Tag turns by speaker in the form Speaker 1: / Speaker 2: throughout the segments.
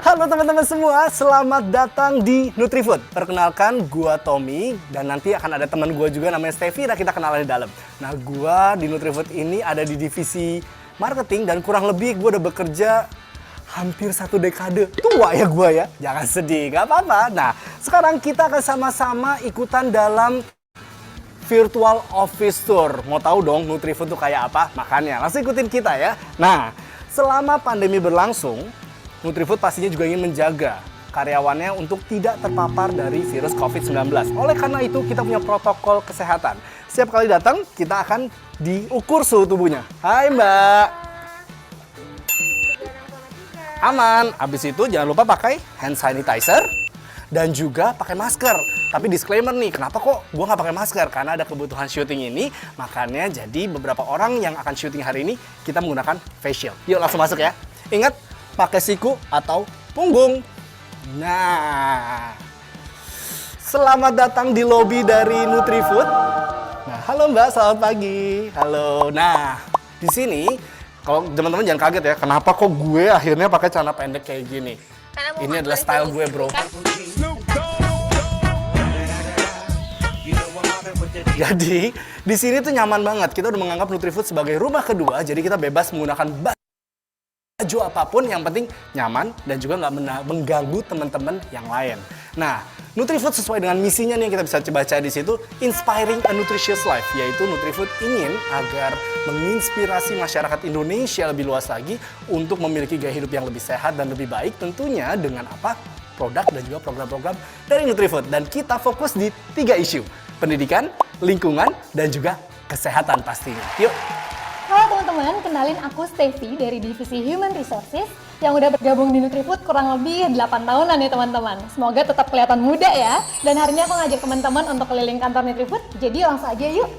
Speaker 1: Halo teman-teman semua, selamat datang di Nutrifood. Perkenalkan, gua Tommy dan nanti akan ada teman gua juga namanya Steffi dan kita kenalan di dalam. Nah, gua di Nutrifood ini ada di divisi marketing dan kurang lebih gua udah bekerja hampir 1 dekade. Tua ya gua ya, jangan sedih, gak apa-apa. Nah, sekarang kita akan sama-sama ikutan dalam virtual office tour. Mau tahu dong Nutrifood itu kayak apa? Makanya langsung ikutin kita ya. Nah, selama pandemi berlangsung, Nutrifood pastinya juga ingin menjaga karyawannya untuk tidak terpapar dari virus COVID-19. Oleh karena itu, kita punya protokol kesehatan. Setiap kali datang, kita akan diukur suhu tubuhnya. Hai Mbak. Aman. Habis itu jangan lupa pakai hand sanitizer dan juga pakai masker. Tapi disclaimer nih, kenapa kok gue nggak pakai masker? Karena ada kebutuhan syuting ini, makanya jadi beberapa orang yang akan syuting hari ini, kita menggunakan face shield. Yuk langsung masuk ya. Ingat, pakai siku atau punggung. Nah, selamat datang di lobi dari Nutrifood. Nah, halo Mbak, selamat pagi. Halo. Nah, di sini kalau teman-teman jangan kaget ya, kenapa kok gue akhirnya pakai celana pendek kayak gini? Ini adalah style gue, bro. Jadi, di sini tuh nyaman banget. Kita udah menganggap Nutrifood sebagai rumah kedua, jadi kita bebas menggunakan baju apapun, yang penting nyaman dan juga nggak mengganggu teman-teman yang lain. Nah, Nutrifood sesuai dengan misinya nih, kita bisa baca di situ, Inspiring a Nutritious Life, yaitu Nutrifood ingin agar menginspirasi masyarakat Indonesia lebih luas lagi untuk memiliki gaya hidup yang lebih sehat dan lebih baik, tentunya dengan apa? Produk dan juga program-program dari Nutrifood. Dan kita fokus di 3 isu, pendidikan, lingkungan, dan juga kesehatan pastinya. Yuk!
Speaker 2: Halo teman-teman, kenalin aku Steffi dari Divisi Human Resources yang udah bergabung di Nutrifood kurang lebih 8 tahunan ya teman-teman. Semoga tetap kelihatan muda ya. Dan hari ini aku ngajak teman-teman untuk keliling kantor Nutrifood, jadi langsung aja yuk.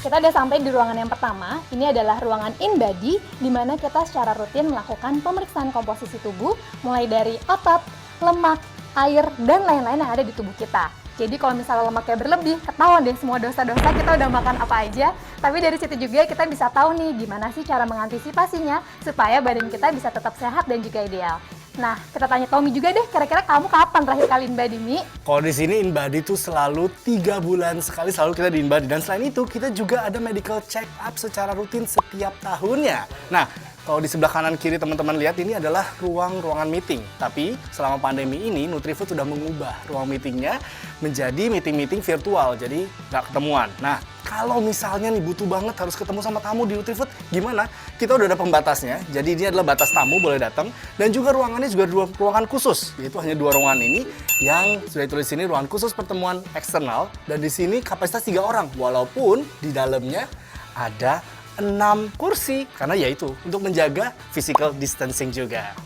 Speaker 2: Kita udah sampai di ruangan yang pertama. Ini adalah ruangan InBody, di mana kita secara rutin melakukan pemeriksaan komposisi tubuh, mulai dari otot, lemak, air, dan lain-lain yang ada di tubuh kita. Jadi kalau misalnya lemaknya berlebih, ketahuan deh semua dosa-dosa kita udah makan apa aja. Tapi dari situ juga kita bisa tahu nih gimana sih cara mengantisipasinya supaya badan kita bisa tetap sehat dan juga ideal. Nah, kita tanya Tommy juga deh, kira-kira kamu kapan terakhir kali InBody, Mi?
Speaker 1: Kalau di sini InBody tuh selalu 3 bulan sekali selalu kita di InBody. Dan selain itu, kita juga ada medical check up secara rutin setiap tahunnya. Nah, kalau di sebelah kanan kiri teman-teman lihat, ini adalah ruangan meeting. Tapi selama pandemi ini, Nutrifood sudah mengubah ruang meetingnya menjadi meeting-meeting virtual, jadi nggak ketemuan. Nah, kalau misalnya nih butuh banget harus ketemu sama tamu di Nutrifood, gimana? Kita udah ada pembatasnya, jadi ini adalah batas tamu boleh datang. Dan juga ruangannya juga 2 ruangan khusus, yaitu hanya 2 ruangan ini yang sudah ditulis sini ruangan khusus pertemuan eksternal. Dan di sini kapasitas 3 orang, walaupun di dalamnya ada 6 kursi, karena yaitu untuk menjaga physical distancing juga.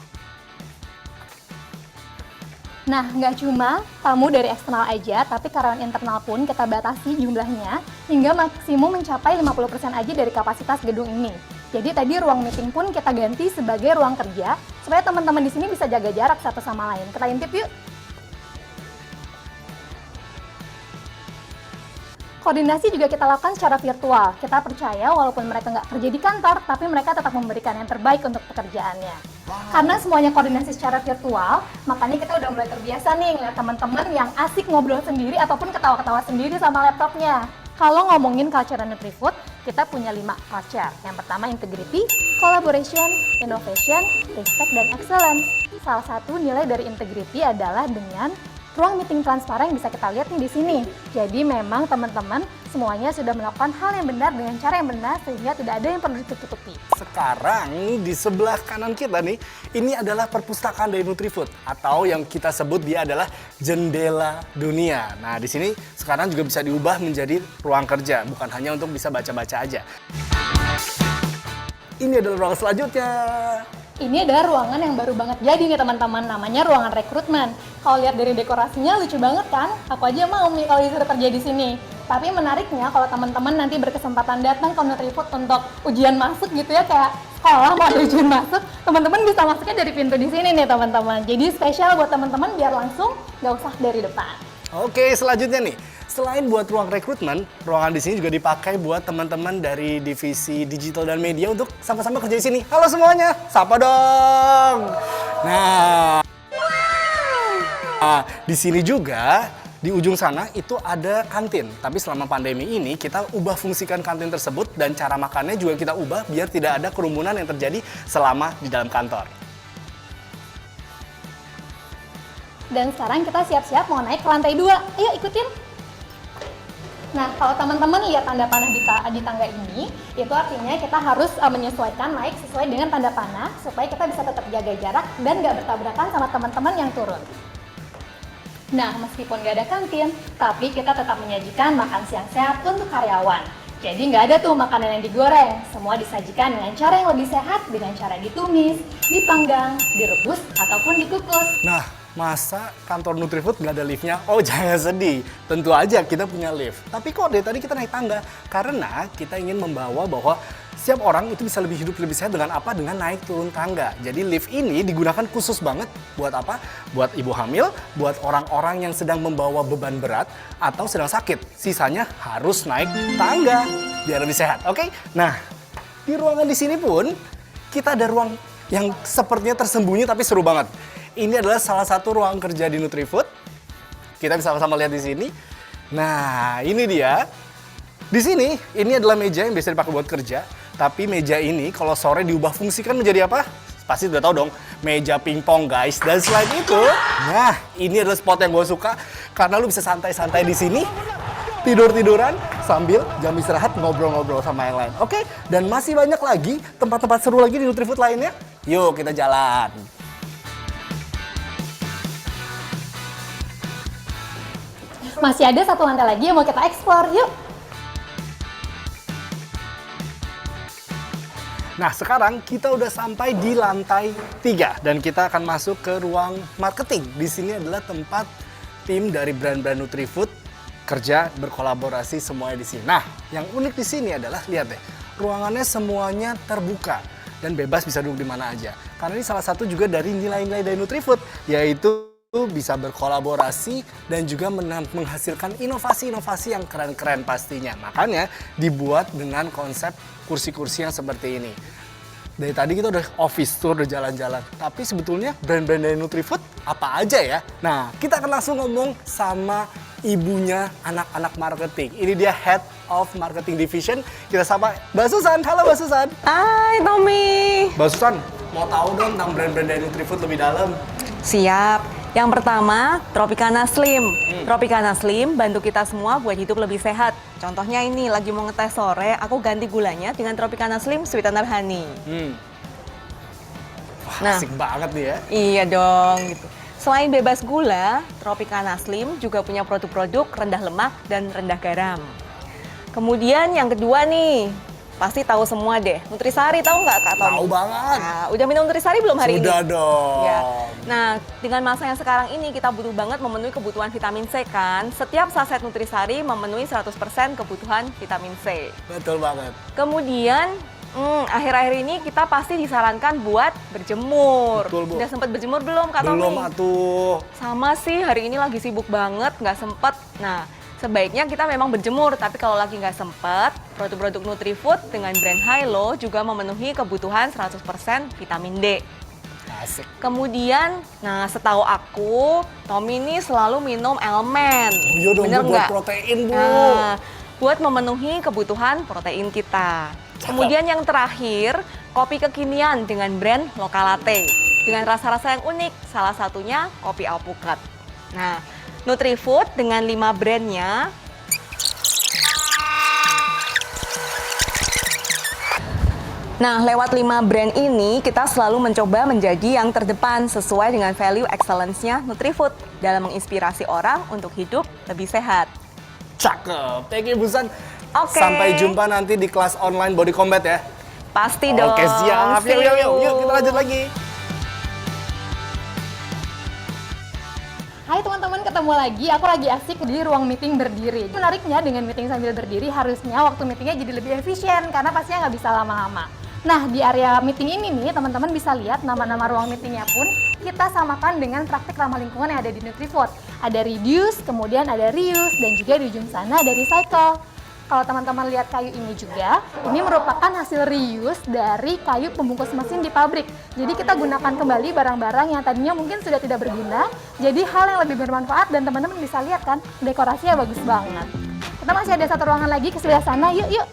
Speaker 2: Nah, nggak cuma tamu dari eksternal aja, tapi karyawan internal pun kita batasi jumlahnya hingga maksimum mencapai 50% aja dari kapasitas gedung ini. Jadi tadi ruang meeting pun kita ganti sebagai ruang kerja, supaya teman-teman di sini bisa jaga jarak satu sama lain. Kita intip yuk! Koordinasi juga kita lakukan secara virtual. Kita percaya walaupun mereka nggak kerja di kantor, tapi mereka tetap memberikan yang terbaik untuk pekerjaannya. Karena semuanya koordinasi secara virtual, makanya kita udah mulai terbiasa nih ngeliat teman-teman yang asik ngobrol sendiri ataupun ketawa-ketawa sendiri sama laptopnya. Kalau ngomongin culture Nutrifood, kita punya 5 culture. Yang pertama integrity, collaboration, innovation, respect, dan excellence. Salah satu nilai dari integrity adalah dengan ruang meeting transparan yang bisa kita lihat nih di sini. Jadi memang teman-teman semuanya sudah melakukan hal yang benar dengan cara yang benar sehingga tidak ada yang perlu ditutup-tutupi.
Speaker 1: Sekarang di sebelah kanan kita nih, ini adalah perpustakaan dari Nutrifood atau yang kita sebut dia adalah jendela dunia. Nah, di sini sekarang juga bisa diubah menjadi ruang kerja, bukan hanya untuk bisa baca-baca aja. Ini adalah ruang selanjutnya.
Speaker 2: Ini adalah ruangan yang baru banget jadi nih teman-teman, namanya ruangan rekrutmen. Kalau lihat dari dekorasinya lucu banget kan? Aku aja mau nih kalau disuruh kerja di sini. Tapi menariknya kalau teman-teman nanti berkesempatan datang ke Nutrifood untuk ujian masuk gitu ya, kayak sekolah mau ada ujian masuk, teman-teman bisa masuknya dari pintu di sini nih teman-teman. Jadi spesial buat teman-teman biar langsung nggak usah dari depan.
Speaker 1: Oke, selanjutnya nih. Selain buat ruang rekrutmen, ruangan di sini juga dipakai buat teman-teman dari divisi digital dan media untuk sama-sama kerja di sini. Halo semuanya, sapa dong. Nah, di sini juga di ujung sana itu ada kantin. Tapi selama pandemi ini kita ubah fungsikan kantin tersebut dan cara makannya juga kita ubah biar tidak ada kerumunan yang terjadi selama di dalam kantor.
Speaker 2: Dan sekarang kita siap-siap mau naik ke lantai 2. Ayo ikutin. Nah, kalau teman-teman lihat tanda panah di tangga ini, itu artinya kita harus menyesuaikan naik sesuai dengan tanda panah supaya kita bisa tetap jaga jarak dan nggak bertabrakan sama teman-teman yang turun. Nah, meskipun nggak ada kantin, tapi kita tetap menyajikan makan siang sehat untuk karyawan. Jadi nggak ada tuh makanan yang digoreng, semua disajikan dengan cara yang lebih sehat, dengan cara ditumis, dipanggang, direbus, ataupun dikukus.
Speaker 1: Nah, masa kantor Nutrifood nggak ada liftnya? Oh jangan sedih, tentu aja kita punya lift. Tapi kok dari tadi kita naik tangga? Karena kita ingin membawa bahwa setiap orang itu bisa lebih hidup lebih sehat dengan apa? Dengan naik turun tangga. Jadi lift ini digunakan khusus banget buat apa? Buat ibu hamil, buat orang-orang yang sedang membawa beban berat atau sedang sakit. Sisanya harus naik tangga biar lebih sehat. Oke? Nah, di ruangan di sini pun kita ada ruang yang sepertinya tersembunyi tapi seru banget. Ini adalah salah satu ruang kerja di Nutrifood. Kita bisa sama-sama lihat di sini. Nah, ini dia. Di sini, ini adalah meja yang biasa dipakai buat kerja. Tapi meja ini kalau sore diubah fungsikan menjadi apa? Pasti udah tahu dong, meja pingpong guys. Dan selain itu, nah ini adalah spot yang gue suka. Karena lu bisa santai-santai di sini. Tidur-tiduran sambil jam istirahat ngobrol-ngobrol sama yang lain. Oke? Dan masih banyak lagi tempat-tempat seru lagi di Nutrifood lainnya. Yuk kita jalan.
Speaker 2: Masih ada satu lantai lagi yang mau kita eksplor, yuk!
Speaker 1: Nah, sekarang kita udah sampai di lantai 3 dan kita akan masuk ke ruang marketing. Di sini adalah tempat tim dari brand-brand Nutrifood kerja berkolaborasi semuanya di sini. Nah, yang unik di sini adalah lihat deh, ruangannya semuanya terbuka dan bebas bisa duduk di mana aja. Karena ini salah satu juga dari nilai-nilai dari Nutrifood, yaitu bisa berkolaborasi dan juga menghasilkan inovasi-inovasi yang keren-keren pastinya. Makanya dibuat dengan konsep kursi-kursi yang seperti ini. Dari tadi kita udah office tour, udah jalan-jalan. Tapi sebetulnya brand-brand dari Nutrifood apa aja ya? Nah, kita akan langsung ngomong sama ibunya anak-anak marketing. Ini dia Head of Marketing Division. Kita sapa Mbak Susan. Halo Mbak Susan.
Speaker 3: Hai Tommy.
Speaker 1: Mbak Susan, mau tahu dong tentang brand-brand dari Nutrifood lebih dalam?
Speaker 3: Siap. Yang pertama, Tropicana Slim. Tropicana Slim bantu kita semua buat hidup lebih sehat. Contohnya ini, lagi mau ngetes sore, aku ganti gulanya dengan Tropicana Slim Sweetener Honey.
Speaker 1: Wah,
Speaker 3: Nah.
Speaker 1: asik banget nih ya.
Speaker 3: Iya dong, gitu. Selain bebas gula, Tropicana Slim juga punya produk-produk rendah lemak dan rendah garam. Kemudian yang kedua nih, pasti tahu semua deh. Nutrisari tahu nggak Kak Tommy?
Speaker 1: Tahu banget.
Speaker 3: Nah, udah minum Nutrisari belum hari ini?
Speaker 1: Sudah dong.
Speaker 3: Ya. Nah, dengan masa yang sekarang ini kita butuh banget memenuhi kebutuhan vitamin C kan. Setiap saset Nutrisari memenuhi 100% kebutuhan vitamin C.
Speaker 1: Betul banget.
Speaker 3: Kemudian, akhir-akhir ini kita pasti disarankan buat berjemur.
Speaker 1: Betul, Bu.
Speaker 3: Udah sempat berjemur belum Kak Tommy?
Speaker 1: Belum atuh.
Speaker 3: Sama sih, hari ini lagi sibuk banget, nggak sempet. Nah, sebaiknya kita memang berjemur, tapi kalau lagi nggak sempet, produk-produk Nutrifood dengan brand Hilo juga memenuhi kebutuhan 100% vitamin D.
Speaker 1: Asik.
Speaker 3: Kemudian, nah setahu aku, Tommy ini selalu minum elemen.
Speaker 1: Oh iya dong,
Speaker 3: Bener
Speaker 1: Bu, buat
Speaker 3: nggak?
Speaker 1: protein, Bu.
Speaker 3: Nah, buat memenuhi kebutuhan protein kita.
Speaker 1: Cakep.
Speaker 3: Kemudian yang terakhir, kopi kekinian dengan brand Local Latte. Dengan rasa-rasa yang unik, salah satunya kopi alpukat. Nah, Nutrifood dengan 5 brandnya. Nah, lewat 5 brand ini, kita selalu mencoba menjadi yang terdepan sesuai dengan value excellence-nya Nutrifood dalam menginspirasi orang untuk hidup lebih sehat.
Speaker 1: Cakep. Thank you, Busan.
Speaker 3: Oke.
Speaker 1: Sampai jumpa nanti di kelas online Body Combat ya.
Speaker 3: Pasti dong.
Speaker 1: Oke, siap.
Speaker 3: See
Speaker 1: Yuk,
Speaker 3: you.
Speaker 1: yuk, kita lanjut lagi.
Speaker 2: Hai teman-teman, ketemu lagi. Aku lagi asik di ruang meeting berdiri. Menariknya dengan meeting sambil berdiri, harusnya waktu meetingnya jadi lebih efisien karena pastinya nggak bisa lama-lama. Nah, di area meeting ini nih, teman-teman bisa lihat nama-nama ruang meetingnya pun kita samakan dengan praktik ramah lingkungan yang ada di Nutrifood. Ada reduce, kemudian ada reuse, dan juga di ujung sana ada recycle. Kalau teman-teman lihat kayu ini juga, ini merupakan hasil reuse dari kayu pembungkus mesin di pabrik. Jadi kita gunakan kembali barang-barang yang tadinya mungkin sudah tidak berguna, jadi hal yang lebih bermanfaat dan teman-teman bisa lihat kan, dekorasinya bagus banget. Kita masih ada satu ruangan lagi ke sebelah sana, yuk.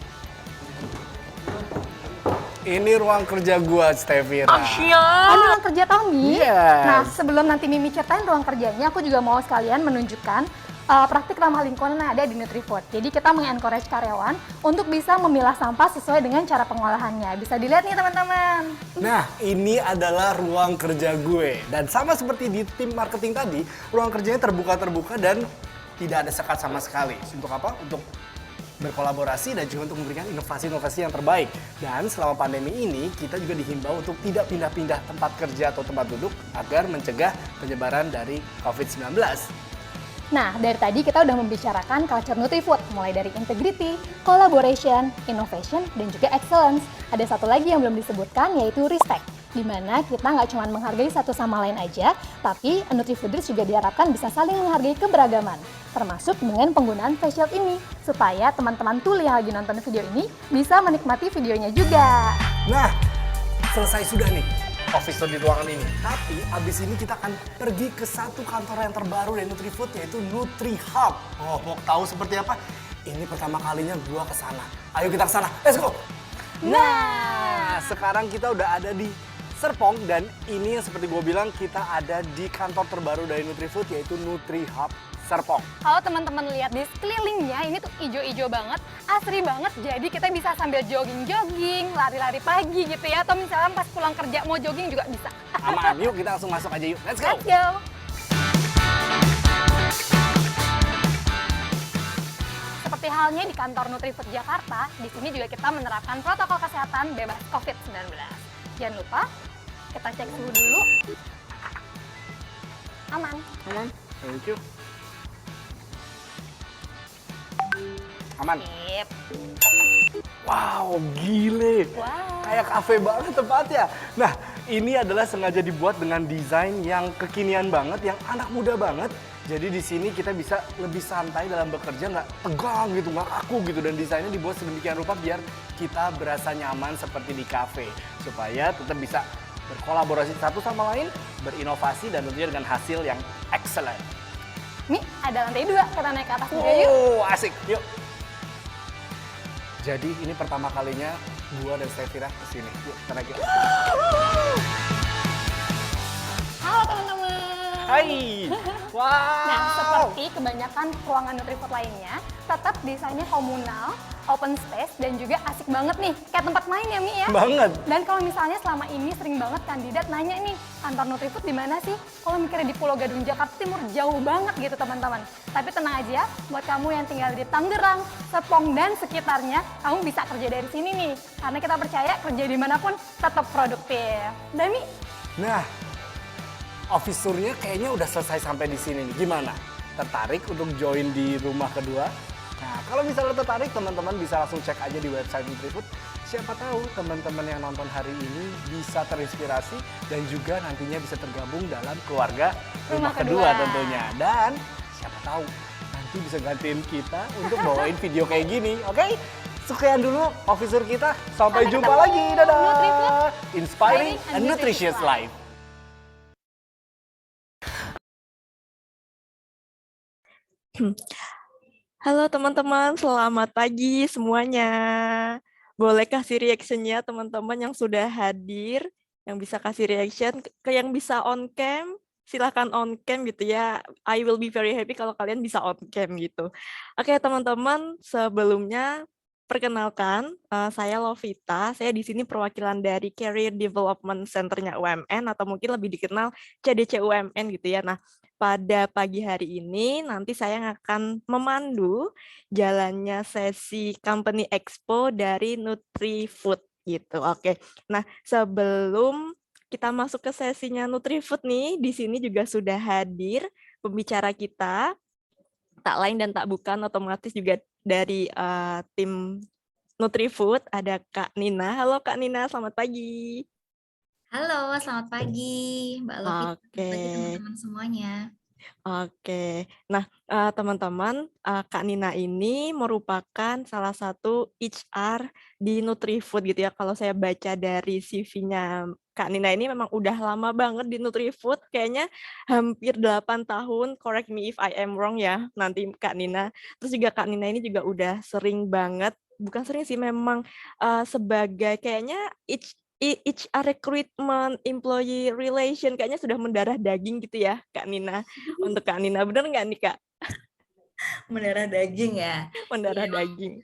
Speaker 1: Ini ruang kerja gua, Stevira.
Speaker 2: Oh, ini ruang kerja Tommy?
Speaker 1: Yes.
Speaker 2: Nah, sebelum nanti Mimi ceritain ruang kerjanya, aku juga mau sekalian menunjukkan praktik ramah lingkungan yang ada di Nutrifood. Jadi kita mengencourage karyawan untuk bisa memilah sampah sesuai dengan cara pengolahannya. Bisa dilihat nih teman-teman.
Speaker 1: Nah, ini adalah ruang kerja gue. Dan sama seperti di tim marketing tadi, ruang kerjanya terbuka-terbuka dan tidak ada sekat sama sekali. Untuk apa? Untuk berkolaborasi dan juga untuk memberikan inovasi-inovasi yang terbaik. Dan selama pandemi ini, kita juga dihimbau untuk tidak pindah-pindah tempat kerja atau tempat duduk agar mencegah penyebaran dari COVID-19.
Speaker 2: Nah, dari tadi kita udah membicarakan culture Nutrifood, mulai dari integrity, collaboration, innovation, dan juga excellence. Ada satu lagi yang belum disebutkan, yaitu respect, di mana kita nggak cuma menghargai satu sama lain aja, tapi Nutrifooders juga diharapkan bisa saling menghargai keberagaman, termasuk dengan penggunaan face shield ini, supaya teman-teman tool yang lagi nonton video ini bisa menikmati videonya juga.
Speaker 1: Nah, selesai sudah nih office tour di ruangan ini. Tapi abis ini kita akan pergi ke satu kantor yang terbaru dari Nutrifood, yaitu NutriHub. Oh, mau tahu seperti apa? Ini pertama kalinya gua ke sana. Ayo kita ke sana. Let's go. Nah, sekarang kita udah ada di Serpong dan ini yang seperti gua bilang kita ada di kantor terbaru dari Nutrifood, yaitu NutriHub Serpong.
Speaker 2: Kalau teman-teman lihat di sekelilingnya, ini tuh ijo-ijo banget, asri banget. Jadi kita bisa sambil jogging-jogging, lari-lari pagi gitu ya. Atau misalnya pas pulang kerja mau jogging juga bisa.
Speaker 1: Aman, yuk kita langsung masuk aja yuk. Let's go.
Speaker 2: Let's go. Seperti halnya di kantor Nutrifood Jakarta, di sini juga kita menerapkan protokol kesehatan bebas COVID-19. Jangan lupa, kita cek suhu dulu. Aman.
Speaker 1: Aman. Thank you. Aman.
Speaker 2: Sip.
Speaker 1: Wow, gile.
Speaker 2: Wow.
Speaker 1: Kayak kafe banget tempatnya. Nah, ini adalah sengaja dibuat dengan desain yang kekinian banget, yang anak muda banget. Jadi di sini kita bisa lebih santai dalam bekerja, nggak tegang gitu, nggak kaku gitu. Dan desainnya dibuat sedemikian rupa biar kita berasa nyaman seperti di kafe. Supaya tetap bisa berkolaborasi satu sama lain, berinovasi, dan tentunya dengan hasil yang excellent.
Speaker 2: Nih, ada lantai 2, kita naik ke atas juga yuk.
Speaker 1: Oh, asik. Yuk. Jadi ini pertama kalinya gua dan Stevira kesini. Yuk, kita naik yuk.
Speaker 2: Halo teman-teman.
Speaker 1: Hai. Wow.
Speaker 2: Nah, seperti kebanyakan ruangan Nutrifood lainnya, tetap desainnya komunal, open space, dan juga asik banget nih. Kayak tempat main ya, Mi ya?
Speaker 1: Banget.
Speaker 2: Dan kalau misalnya selama ini sering banget kandidat nanya nih, kantor Nutrifood di mana sih? Kalau mikirnya di Pulau Gadung, Jakarta Timur, jauh banget gitu teman-teman. Tapi tenang aja, buat kamu yang tinggal di Tangerang, Serpong, dan sekitarnya, kamu bisa kerja dari sini nih. Karena kita percaya kerja dimanapun tetap produktif. Dan Mi,
Speaker 1: Nah, office tour-nya kayaknya udah selesai sampai di sini nih. Gimana? Tertarik untuk join di rumah kedua? Nah, kalau misalnya tertarik, teman-teman bisa langsung cek aja di website Nutrifood. Siapa tahu teman-teman yang nonton hari ini bisa terinspirasi dan juga nantinya bisa tergabung dalam keluarga rumah kedua tentunya. Dan siapa tahu nanti bisa gantiin kita untuk bawain video kayak gini, oke? Sekian dulu office tour kita. Sampai jumpa
Speaker 2: ketemu.
Speaker 1: lagi. Dadah.
Speaker 2: Nutrifood,
Speaker 1: Inspiring and nutritious life.
Speaker 3: Halo teman-teman, selamat pagi semuanya. Boleh kasih reaction-nya teman-teman yang sudah hadir, yang bisa kasih reaction, ke yang bisa on cam, silahkan on cam gitu ya. I will be very happy kalau kalian bisa on cam gitu. Oke teman-teman, sebelumnya perkenalkan, saya Lovita, saya di sini perwakilan dari Career Development Center-nya UMN atau mungkin lebih dikenal CDC UMN gitu ya. Nah, pada pagi hari ini nanti saya akan memandu jalannya sesi Company Expo dari Nutrifood gitu. Oke. Nah, sebelum kita masuk ke sesinya Nutrifood nih, di sini juga sudah hadir pembicara kita, tak lain dan tak bukan otomatis juga dari tim Nutrifood, ada Kak Nina. Halo Kak Nina, selamat pagi.
Speaker 4: Halo, selamat pagi Mbak Lovita, selamat pagi
Speaker 3: Oke.
Speaker 4: teman-teman semuanya. Oke. Nah, teman-teman, Kak Nina ini merupakan salah satu HR di Nutrifood gitu ya. Kalau saya baca dari CV-nya Kak Nina ini memang udah lama banget di Nutrifood, kayaknya hampir 8 tahun, correct me if I am wrong ya, nanti Kak Nina. Terus juga Kak Nina ini juga udah sering banget, bukan sering sih, memang, sebagai kayaknya HR recruitment, employee relation, kayaknya sudah mendarah daging gitu ya, Kak Nina. Untuk Kak Nina, bener nggak nih Kak?
Speaker 5: Mendarah daging ya.
Speaker 4: Mendarah
Speaker 5: Iya,
Speaker 4: daging.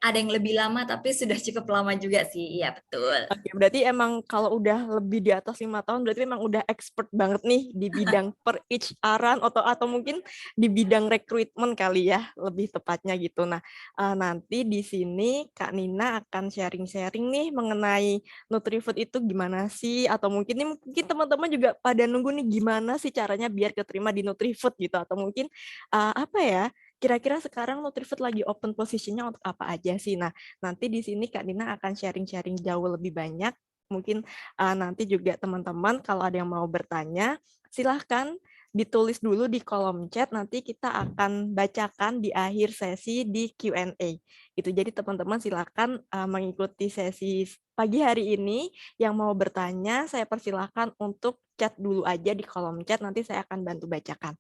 Speaker 5: ada yang lebih lama tapi sudah cukup lama juga sih. Iya, betul.
Speaker 4: Oke, berarti emang kalau udah lebih di atas 5 tahun, berarti memang udah expert banget nih di bidang per HR-an atau mungkin di bidang rekrutmen kali ya, lebih tepatnya gitu. Nah, nanti di sini Kak Nina akan sharing-sharing nih mengenai Nutrifood itu gimana sih, atau mungkin nih mungkin teman-teman juga pada nunggu nih gimana sih caranya biar keterima di Nutrifood gitu, atau mungkin apa ya, kira-kira sekarang Nutrifood lagi open position-nya untuk apa aja sih. Nah, nanti di sini Kak Dina akan sharing-sharing jauh lebih banyak. Mungkin nanti juga teman-teman kalau ada yang mau bertanya, silahkan ditulis dulu di kolom chat. Nanti kita akan bacakan di akhir sesi di Q&A. Itu jadi teman-teman silahkan mengikuti sesi pagi hari ini. Yang mau bertanya, saya persilahkan untuk chat dulu aja di kolom chat. Nanti saya akan bantu bacakan.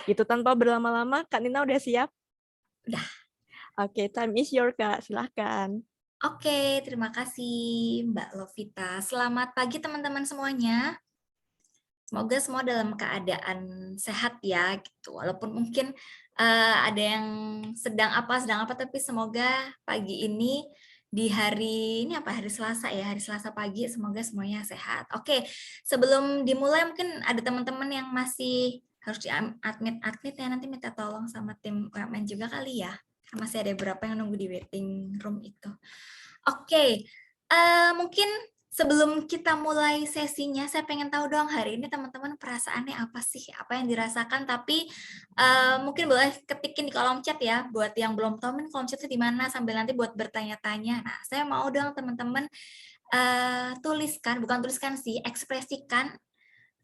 Speaker 4: Gitu tanpa berlama-lama, Kak Nina udah siap?
Speaker 5: Udah.
Speaker 4: Oke, time is your Kak. Silahkan.
Speaker 5: Oke, terima kasih Mbak Lovita. Selamat pagi teman-teman semuanya. Semoga semua dalam keadaan sehat ya gitu. Walaupun mungkin ada yang sedang apa, tapi semoga pagi ini di hari ini apa, hari Selasa ya, hari Selasa pagi, semoga semuanya sehat. Oke, sebelum dimulai mungkin ada teman-teman yang masih harus di-admit ya, nanti minta tolong sama tim UMN juga kali ya. Masih ada beberapa yang nunggu di waiting room itu. Oke, mungkin sebelum kita mulai sesinya, saya pengen tahu dong hari ini teman-teman perasaannya apa sih? Apa yang dirasakan? Tapi mungkin boleh ketikin di kolom chat ya. Buat yang belum tahu nih kolom chatnya di mana, sambil nanti buat bertanya-tanya. Nah, saya mau dong teman-teman bukan tuliskan sih, ekspresikan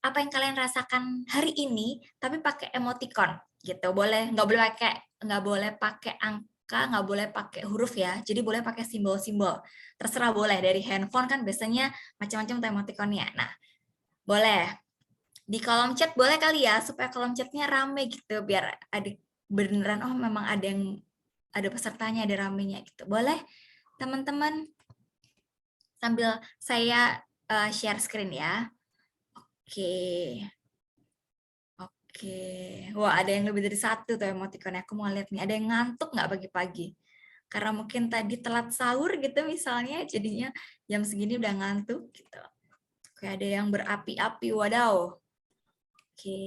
Speaker 5: apa yang kalian rasakan hari ini, tapi pakai emoticon gitu. Nggak boleh pakai angka, nggak boleh pakai huruf ya. Jadi boleh pakai simbol-simbol. Terserah boleh, dari handphone kan biasanya macam-macam emoticonnya. Nah, boleh. Di kolom chat boleh kali ya, supaya kolom chatnya rame gitu, biar ada beneran, oh memang ada pesertanya, ada ramenya gitu. Boleh, teman-teman? Sambil saya share screen ya. Oke. Oke. Wah, ada yang lebih dari satu tuh emoticonnya. Aku mau lihat nih, ada yang ngantuk nggak pagi-pagi? Karena mungkin tadi telat sahur gitu misalnya, jadinya jam segini udah ngantuk gitu. Oke, ada yang berapi-api, wadaw. Oke.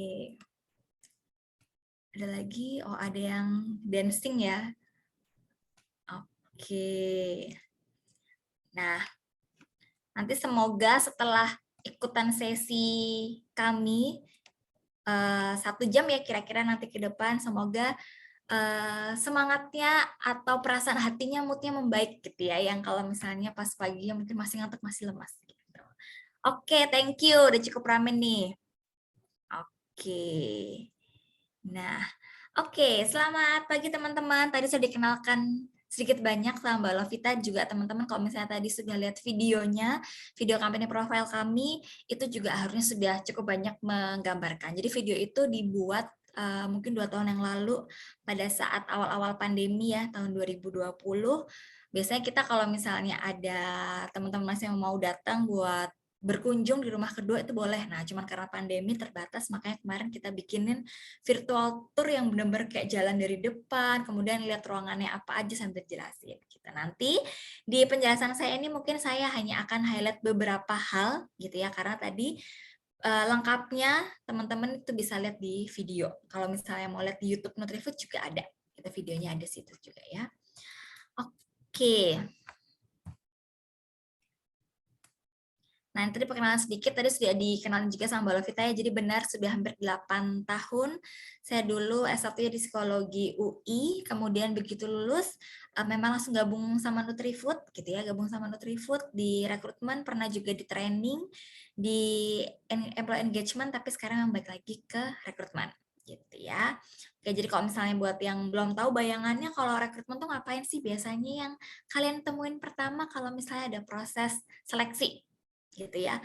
Speaker 5: Ada lagi, oh ada yang dancing ya. Oke. Nah, nanti semoga setelah ikutan sesi kami, 1 jam ya kira-kira nanti ke depan, semoga semangatnya atau perasaan hatinya, moodnya membaik gitu ya, yang kalau misalnya pas pagi mungkin masih ngantuk, masih lemas gitu. Oke, thank you, udah cukup rame nih. Oke. Nah, oke, selamat pagi teman-teman. Tadi sudah dikenalkan sedikit banyak sama Mbak Lovita, juga teman-teman kalau misalnya tadi sudah lihat videonya, video company profile kami, itu juga harusnya sudah cukup banyak menggambarkan. Jadi video itu dibuat mungkin 2 tahun yang lalu pada saat awal-awal pandemi ya, tahun 2020. Biasanya kita kalau misalnya ada teman-teman yang mau datang buat berkunjung di rumah kedua itu boleh. Nah, cuman karena pandemi terbatas, makanya kemarin kita bikinin virtual tour yang benar-benar kayak jalan dari depan, kemudian lihat ruangannya apa aja sambil jelasin. Gitu. Nanti di penjelasan saya ini mungkin saya hanya akan highlight beberapa hal gitu ya, karena tadi lengkapnya teman-teman itu bisa lihat di video. Kalau misalnya mau lihat di YouTube Nutrifood juga ada, kita videonya ada situ juga ya. Oke. Nah, tadi perkenalan sedikit, tadi sudah dikenalin juga sama Mbak Lovita ya, jadi benar sudah hampir 8 tahun. Saya dulu S1 di Psikologi UI, kemudian begitu lulus, memang langsung gabung sama Nutrifood, gitu ya, gabung sama Nutrifood di rekrutmen, pernah juga di training, di employee engagement, tapi sekarang yang balik lagi ke rekrutmen. gitu ya. Oke, jadi kalau misalnya buat yang belum tahu bayangannya kalau rekrutmen tuh ngapain sih biasanya yang kalian temuin pertama kalau misalnya ada proses seleksi gitu ya.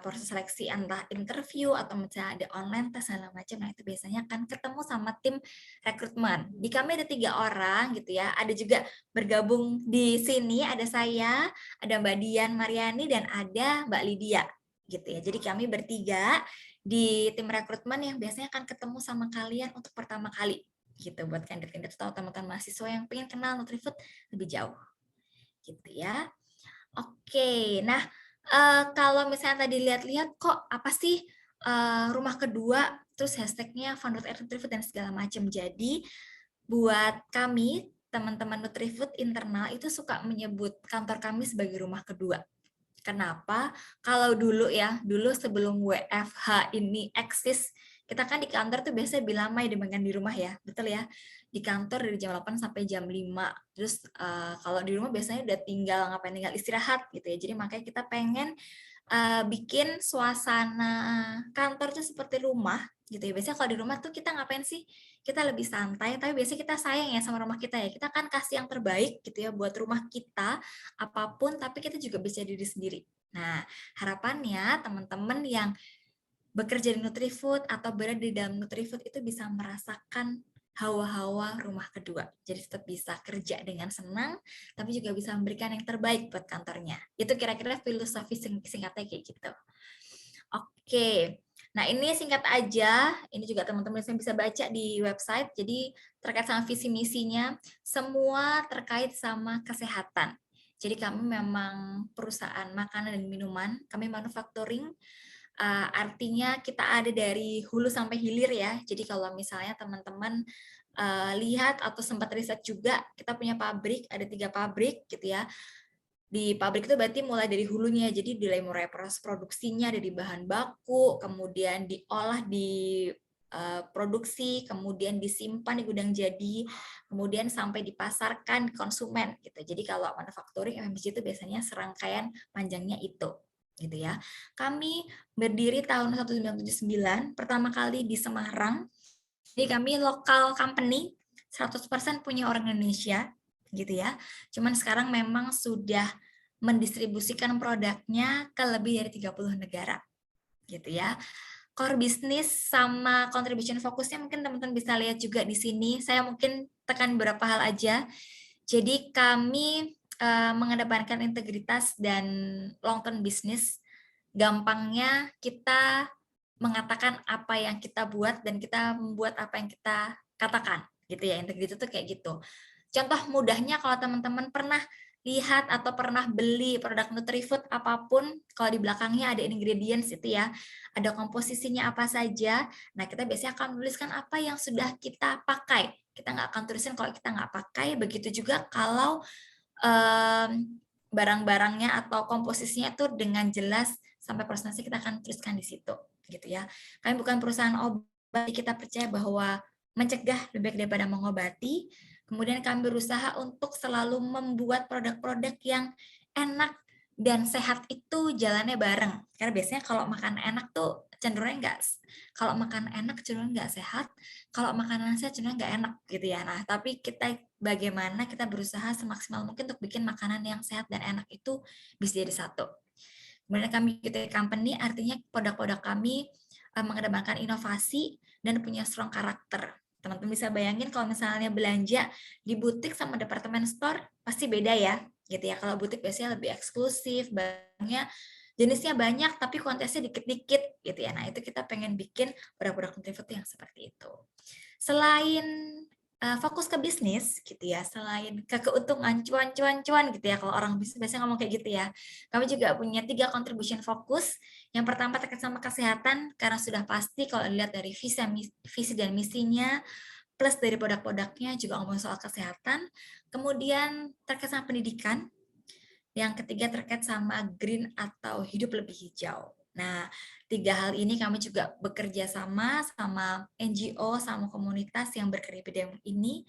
Speaker 5: Proses seleksi entah interview atau misalnya ada online test segala macam, nah itu biasanya akan ketemu sama tim rekrutmen. Di kami ada 3 orang gitu ya, ada juga bergabung di sini ada saya, ada Mbak Dian Mariani dan ada Mbak Lydia gitu ya. Jadi kami bertiga di tim rekrutmen yang biasanya akan ketemu sama kalian untuk pertama kali gitu buat kandidat-kandidat atau teman-teman mahasiswa yang pengen kenal Nutrifood lebih jauh gitu ya. Oke, nah kalau misalnya tadi lihat-lihat kok apa sih rumah kedua, terus hashtagnya Fund.Nutrifood dan segala macam. Jadi buat kami teman-teman Nutrifood internal itu suka menyebut kantor kami sebagai rumah kedua. Kenapa? Kalau dulu ya, dulu sebelum WFH ini eksis, kita kan di kantor tuh biasanya lebih lama ya dibandingkan di rumah ya, betul ya? Di kantor dari jam 8 sampai jam 5. Terus kalau di rumah biasanya udah tinggal istirahat gitu ya. Jadi makanya kita pengen bikin suasana kantor tuh seperti rumah gitu ya. Biasanya kalau di rumah tuh kita ngapain sih? Kita lebih santai, tapi biasanya kita sayang ya sama rumah kita ya. Kita kan kasih yang terbaik gitu ya buat rumah kita, apapun, tapi kita juga bisa diri sendiri. Nah, harapannya teman-teman yang bekerja di Nutrifood atau berada di dalam Nutrifood itu bisa merasakan hawa-hawa rumah kedua. Jadi tetap bisa kerja dengan senang, tapi juga bisa memberikan yang terbaik buat kantornya. Itu kira-kira filosofi singkatnya kayak gitu. Oke, nah ini singkat aja. Ini juga teman-teman bisa baca di website. Jadi terkait sama visi misinya, semua terkait sama kesehatan. Jadi kami memang perusahaan makanan dan minuman, kami manufacturing, artinya kita ada dari hulu sampai hilir ya. Jadi kalau misalnya teman-teman lihat atau sempat riset juga, kita punya pabrik, ada 3 pabrik gitu ya. Di pabrik itu berarti mulai dari hulunya, jadi mulai proses produksinya dari bahan baku, kemudian diolah di produksi, kemudian disimpan di gudang jadi, kemudian sampai dipasarkan konsumen gitu. Jadi kalau manufacturing FMCG itu biasanya serangkaian panjangnya itu gitu ya. Kami berdiri tahun 1979, pertama kali di Semarang. Jadi kami lokal company, 100% punya orang Indonesia gitu ya. Cuman sekarang memang sudah mendistribusikan produknya ke lebih dari 30 negara gitu ya. Core bisnis sama contribution fokusnya mungkin teman-teman bisa lihat juga di sini. Saya mungkin tekan beberapa hal aja. Jadi kami mengedepankan integritas dan long term business. Gampangnya kita mengatakan apa yang kita buat dan kita membuat apa yang kita katakan gitu ya. Integritas itu kayak gitu. Contoh mudahnya kalau teman-teman pernah lihat atau pernah beli produk Nutrifood apapun, kalau di belakangnya ada ingredients itu ya, ada komposisinya apa saja. Nah, kita biasanya akan menuliskan apa yang sudah kita pakai. Kita nggak akan tulisin kalau kita nggak pakai. Begitu juga kalau barang-barangnya atau komposisinya itu dengan jelas sampai presentasi kita akan tuliskan di situ, gitu ya. Kami bukan perusahaan obat, kita percaya bahwa mencegah lebih baik daripada mengobati. Kemudian kami berusaha untuk selalu membuat produk-produk yang enak dan sehat itu jalannya bareng. Karena biasanya kalau makan enak tuh cenderungnya kalau makan enak cenderungnya nggak sehat, kalau makanan sehat cenderungnya nggak enak gitu ya. Nah, tapi bagaimana kita berusaha semaksimal mungkin untuk bikin makanan yang sehat dan enak itu bisa jadi satu. Kemudian kami kita company artinya produk-produk kami mengedepankan inovasi dan punya strong karakter. Teman-teman bisa bayangin kalau misalnya belanja di butik sama departemen store pasti beda ya, gitu ya. Kalau butik biasanya lebih eksklusif, barangnya jenisnya banyak tapi kuantitasnya dikit-dikit gitu ya. Nah, itu kita pengen bikin produk-produk Nutrifood yang seperti itu. Selain fokus ke bisnis gitu ya, selain ke keuntungan cuan gitu ya, kalau orang bisnis biasanya ngomong kayak gitu ya. Kami juga punya 3 contribution fokus. Yang pertama terkait sama kesehatan, karena sudah pasti kalau dilihat dari visi dan misinya, plus dari produk-produknya juga ngomong soal kesehatan. Kemudian terkait sama pendidikan. Yang ketiga terkait sama green atau hidup lebih hijau. Nah, 3 hal ini kami juga bekerja sama NGO, sama komunitas yang bergerak di bidang ini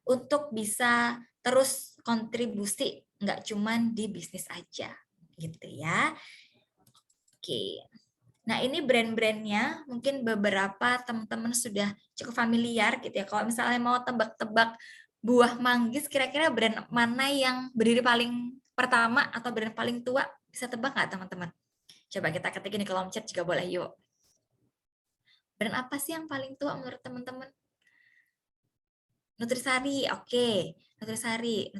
Speaker 5: untuk bisa terus kontribusi, nggak cuman di bisnis aja, gitu ya. Oke. Nah, ini brand-brandnya mungkin beberapa teman-teman sudah cukup familiar gitu ya. Kalau misalnya mau tebak-tebak buah manggis, kira-kira brand mana yang berdiri paling pertama atau brand paling tua? Bisa tebak nggak teman-teman? Coba kita ketik di kolom chat juga boleh yuk. Brand apa sih yang paling tua menurut teman-teman? Nutrisari, oke. Nutrisari.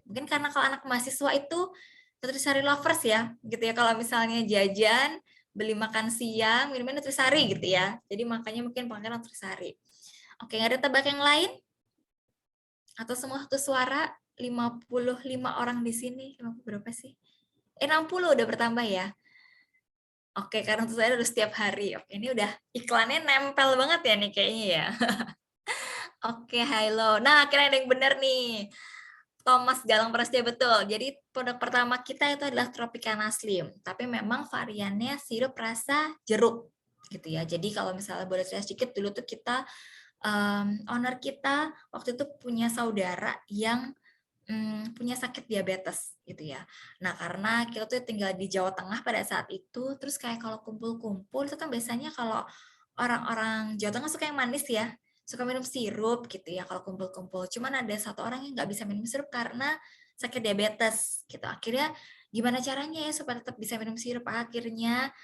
Speaker 5: Mungkin karena kalau anak mahasiswa itu Nutrisari lovers ya, gitu ya. Kalau misalnya jajan, beli makan siang, minumnya Nutrisari gitu ya. Jadi makanya mungkin panggil Nutrisari. Oke, nggak ada tebak yang lain? Atau semua satu suara? 55 orang di sini. 50 berapa sih? 60 udah bertambah ya. Oke, karena Nutrisari udah setiap hari. Oke, ini udah iklannya nempel banget ya nih kayaknya ya. Oke, halo. Nah, akhirnya ada yang benar nih. Thomas Galang Prasetya, betul. Jadi produk pertama kita itu adalah Tropicana Slim, tapi memang variannya sirup rasa jeruk gitu ya. Jadi kalau misalnya boleh cerita sedikit, dulu tuh kita owner kita waktu itu punya saudara yang punya sakit diabetes gitu ya. Nah, karena kita tuh tinggal di Jawa Tengah pada saat itu, terus kayak kalau kumpul-kumpul itu kan biasanya kalau orang-orang Jawa Tengah suka yang manis ya, suka minum sirup gitu ya kalau kumpul-kumpul. Cuman ada satu orang yang nggak bisa minum sirup karena sakit diabetes gitu. Akhirnya gimana caranya ya supaya tetap bisa minum sirup? Akhirnya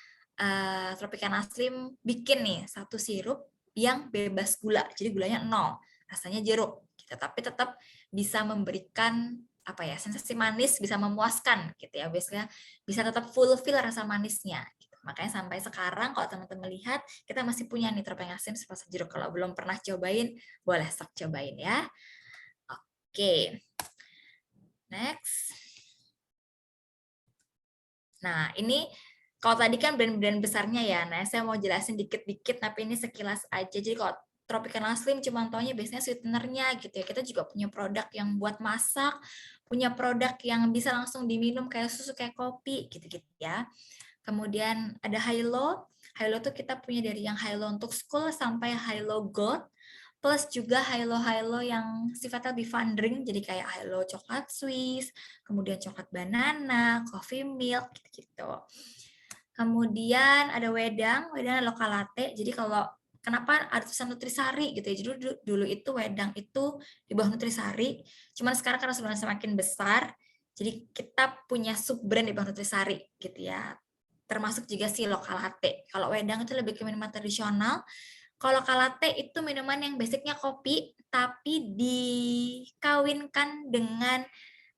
Speaker 5: Tropicana Slim bikin nih satu sirup yang bebas gula, jadi gulanya 0, rasanya jeruk gitu. Tapi tetap bisa memberikan apa ya, sensasi manis, bisa memuaskan gitu ya. Biasanya bisa tetap fulfill rasa manisnya. Makanya sampai sekarang kalau teman-teman lihat, kita masih punya nih Tropicana Slim rasa jeruk. Kalau belum pernah cobain, boleh sok cobain ya. Oke. Next. Nah, ini kalau tadi kan brand-brand besarnya ya. Nah, saya mau jelasin dikit-dikit, tapi ini sekilas aja. Jadi kalau Tropicana Slim cuma taunya biasanya sweetenernya gitu ya. Kita juga punya produk yang buat masak, punya produk yang bisa langsung diminum kayak susu, kayak kopi gitu-gitu ya. Kemudian ada Hilo. Hilo tuh kita punya dari yang Hilo untuk school sampai Hilo Gold. Plus juga Hilo-Hilo yang sifatnya lebih fun drink. Jadi kayak Hilo coklat Swiss, kemudian coklat banana, coffee milk, gitu-gitu. Kemudian ada wedang lokal latte. Jadi kalau kenapa ada tulisan Nutrisari gitu ya. Jadi dulu itu wedang itu di bawah Nutrisari. Cuman sekarang karena sudah semakin besar, jadi kita punya sub brand di bawah Nutrisari gitu ya. Termasuk juga si lokal latte. Kalau wedang itu lebih ke minuman tradisional. Kalau lokal latte itu minuman yang basicnya kopi, tapi dikawinkan dengan